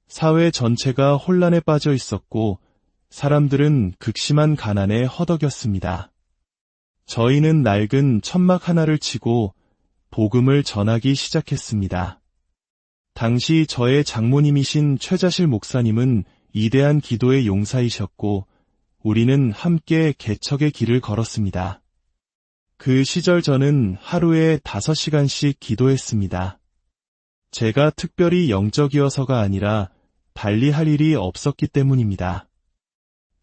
A: 사회 전체가 혼란에 빠져 있었고 사람들은 극심한 가난에 허덕였습니다. 저희는 낡은 천막 하나를 치고 복음을 전하기 시작했습니다. 당시 저의 장모님이신 최자실 목사님은 이대한 기도의 용사이셨고 우리는 함께 개척의 길을 걸었습니다. 그 시절 저는 하루에 5시간씩 기도했습니다. 제가 특별히 영적이어서가 아니라 달리 할 일이 없었기 때문입니다.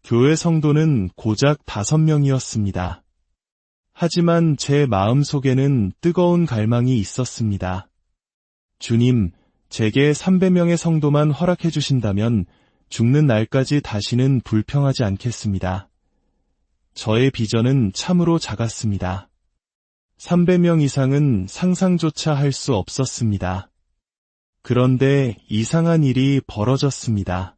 A: 교회 성도는 고작 5명이었습니다. 하지만 제 마음속에는 뜨거운 갈망이 있었습니다. 주님, 제게 300명의 성도만 허락해 주신다면 죽는 날까지 다시는 불평하지 않겠습니다. 저의 비전은 참으로 작았습니다. 300명 이상은 상상조차 할 수 없었습니다. 그런데 이상한 일이 벌어졌습니다.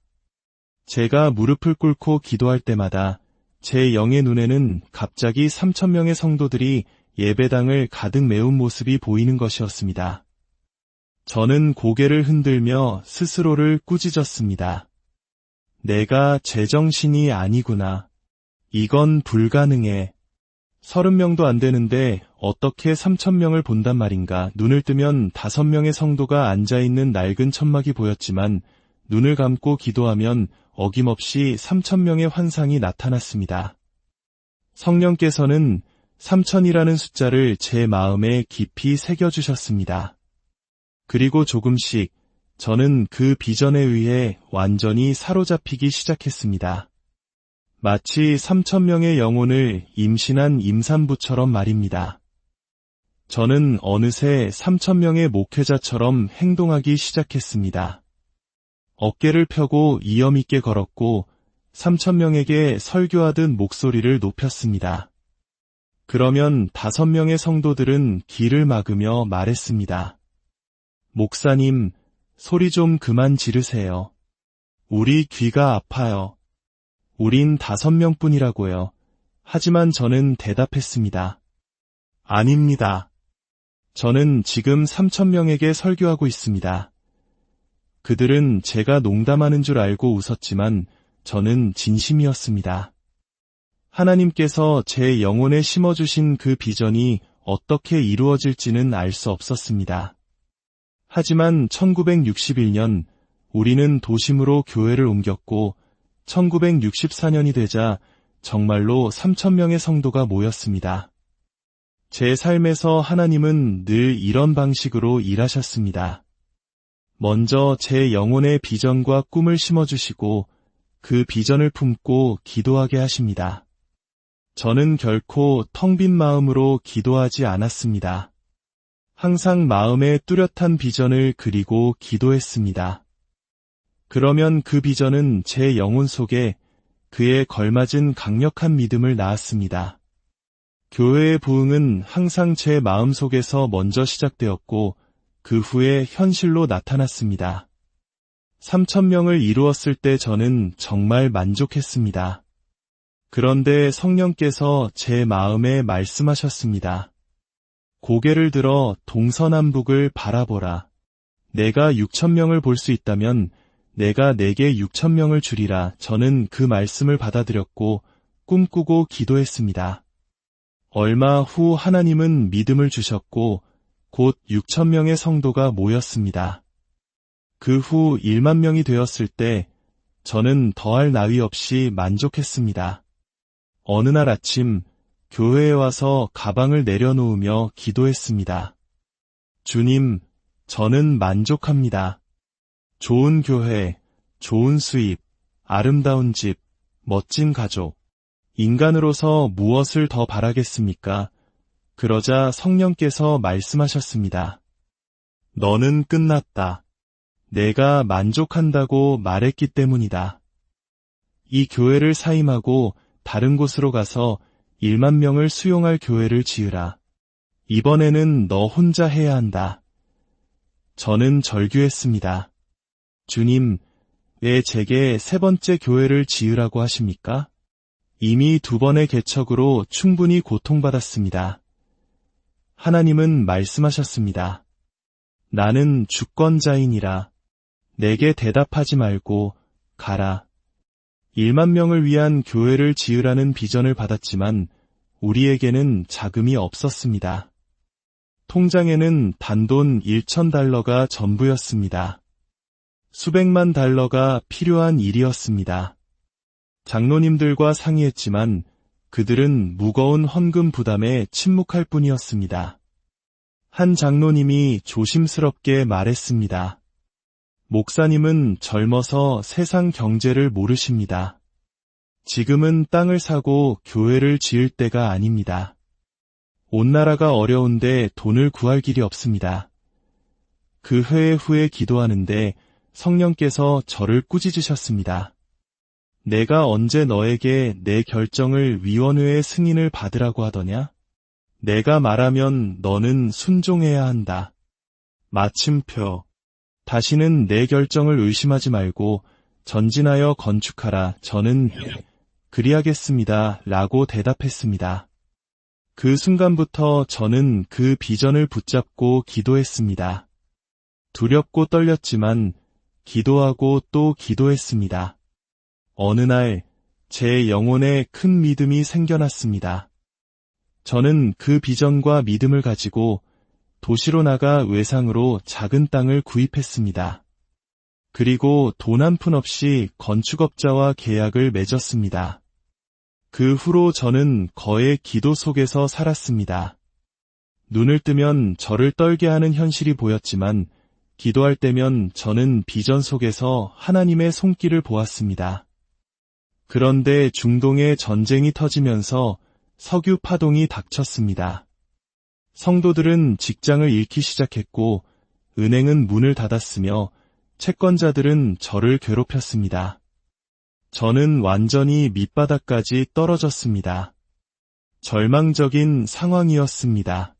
A: 제가 무릎을 꿇고 기도할 때마다 제 영의 눈에는 갑자기 3,000명의 성도들이 예배당을 가득 메운 모습이 보이는 것이었습니다. 저는 고개를 흔들며 스스로를 꾸짖었습니다. 내가 제정신이 아니구나. 이건 불가능해. 30명도 안 되는데 어떻게 3,000명을 본단 말인가. 눈을 뜨면 5명의 성도가 앉아있는 낡은 천막이 보였지만 눈을 감고 기도하면 어김없이 3,000명의 환상이 나타났습니다. 성령께서는 3,000이라는 숫자를 제 마음에 깊이 새겨주셨습니다. 그리고 조금씩 저는 그 비전에 의해 완전히 사로잡히기 시작했습니다. 마치 3,000명의 영혼을 임신한 임산부처럼 말입니다. 저는 어느새 3,000명의 목회자처럼 행동하기 시작했습니다. 어깨를 펴고 이염 있게 걸었고 3,000명에게 설교하듯 목소리를 높였습니다. 그러면 5명의 성도들은 길을 막으며 말했습니다. 목사님, 소리 좀 그만 지르세요. 우리 귀가 아파요. 우린 5명뿐이라고요. 하지만 저는 대답했습니다. 아닙니다. 저는 지금 3,000명에게 설교하고 있습니다. 그들은 제가 농담하는 줄 알고 웃었지만 저는 진심이었습니다. 하나님께서 제 영혼에 심어주신 그 비전이 어떻게 이루어질지는 알 수 없었습니다. 하지만 1961년 우리는 도심으로 교회를 옮겼고 1964년이 되자 정말로 3,000명의 성도가 모였습니다. 제 삶에서 하나님은 늘 이런 방식으로 일하셨습니다. 먼저 제 영혼의 비전과 꿈을 심어주시고 그 비전을 품고 기도하게 하십니다. 저는 결코 텅 빈 마음으로 기도하지 않았습니다. 항상 마음에 뚜렷한 비전을 그리고 기도했습니다. 그러면 그 비전은 제 영혼 속에 그에 걸맞은 강력한 믿음을 낳았습니다. 교회의 부흥은 항상 제 마음 속에서 먼저 시작되었고 그 후에 현실로 나타났습니다. 3,000명을 이루었을 때 저는 정말 만족했습니다. 그런데 성령께서 제 마음에 말씀하셨습니다. 고개를 들어 동서남북을 바라보라. 내가 6,000명을 볼 수 있다면 내가 내게 6,000명을 주리라. 저는 그 말씀을 받아들였고 꿈꾸고 기도했습니다. 얼마 후 하나님은 믿음을 주셨고 곧 6,000명의 성도가 모였습니다. 그 후 1만 명이 되었을 때 저는 더할 나위 없이 만족했습니다. 어느 날 아침 교회에 와서 가방을 내려놓으며 기도했습니다. 주님, 저는 만족합니다. 좋은 교회, 좋은 수입, 아름다운 집, 멋진 가족. 인간으로서 무엇을 더 바라겠습니까? 그러자 성령께서 말씀하셨습니다. 너는 끝났다. 내가 만족한다고 말했기 때문이다. 이 교회를 사임하고 다른 곳으로 가서 1만 명을 수용할 교회를 지으라. 이번에는 너 혼자 해야 한다. 저는 절규했습니다. 주님, 왜 제게 세 번째 교회를 지으라고 하십니까? 이미 2번의 개척으로 충분히 고통받았습니다. 하나님은 말씀하셨습니다. 나는 주권자이니라. 내게 대답하지 말고 가라. 1만 명을 위한 교회를 지으라는 비전을 받았지만 우리에게는 자금이 없었습니다. 통장에는 단돈 1,000달러가 전부였습니다. 수백만 달러가 필요한 일이었습니다. 장로님들과 상의했지만 그들은 무거운 헌금 부담에 침묵할 뿐이었습니다. 한 장로님이 조심스럽게 말했습니다. 목사님은 젊어서 세상 경제를 모르십니다. 지금은 땅을 사고 교회를 지을 때가 아닙니다. 온 나라가 어려운데 돈을 구할 길이 없습니다. 그 회의 후에 기도하는데 성령께서 저를 꾸짖으셨습니다. 내가 언제 너에게 내 결정을 위원회의 승인을 받으라고 하더냐? 내가 말하면 너는 순종해야 한다. 마침표. 다시는 내 결정을 의심하지 말고 전진하여 건축하라. 저는 그리하겠습니다. 라고 대답했습니다. 그 순간부터 저는 그 비전을 붙잡고 기도했습니다. 두렵고 떨렸지만 기도하고 또 기도했습니다. 어느 날 제 영혼에 큰 믿음이 생겨났습니다. 저는 그 비전과 믿음을 가지고 도시로 나가 외상으로 작은 땅을 구입했습니다. 그리고 돈 한 푼 없이 건축업자와 계약을 맺었습니다. 그 후로 저는 거의 기도 속에서 살았습니다. 눈을 뜨면 저를 떨게 하는 현실이 보였지만 기도할 때면 저는 비전 속에서 하나님의 손길을 보았습니다. 그런데 중동에 전쟁이 터지면서 석유 파동이 닥쳤습니다. 성도들은 직장을 잃기 시작했고 은행은 문을 닫았으며 채권자들은 저를 괴롭혔습니다. 저는 완전히 밑바닥까지 떨어졌습니다. 절망적인 상황이었습니다.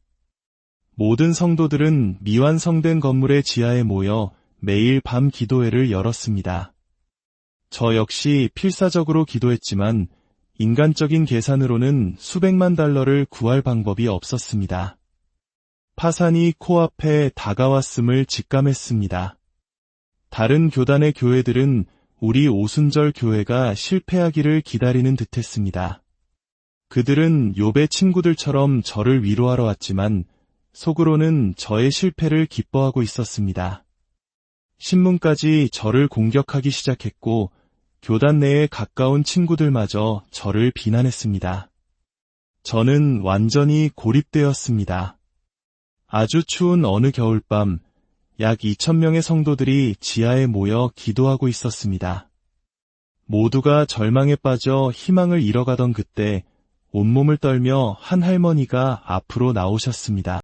A: 모든 성도들은 미완성된 건물의 지하에 모여 매일 밤 기도회를 열었습니다. 저 역시 필사적으로 기도했지만 인간적인 계산으로는 수백만 달러를 구할 방법이 없었습니다. 파산이 코앞에 다가왔음을 직감했습니다. 다른 교단의 교회들은 우리 오순절 교회가 실패하기를 기다리는 듯했습니다. 그들은 욥의 친구들처럼 저를 위로하러 왔지만 속으로는 저의 실패를 기뻐하고 있었습니다. 신문까지 저를 공격하기 시작했고 교단 내에 가까운 친구들마저 저를 비난했습니다. 저는 완전히 고립되었습니다. 아주 추운 어느 겨울밤, 약 2,000명의 성도들이 지하에 모여 기도하고 있었습니다. 모두가 절망에 빠져 희망을 잃어가던 그때 온몸을 떨며 한 할머니가 앞으로 나오셨습니다.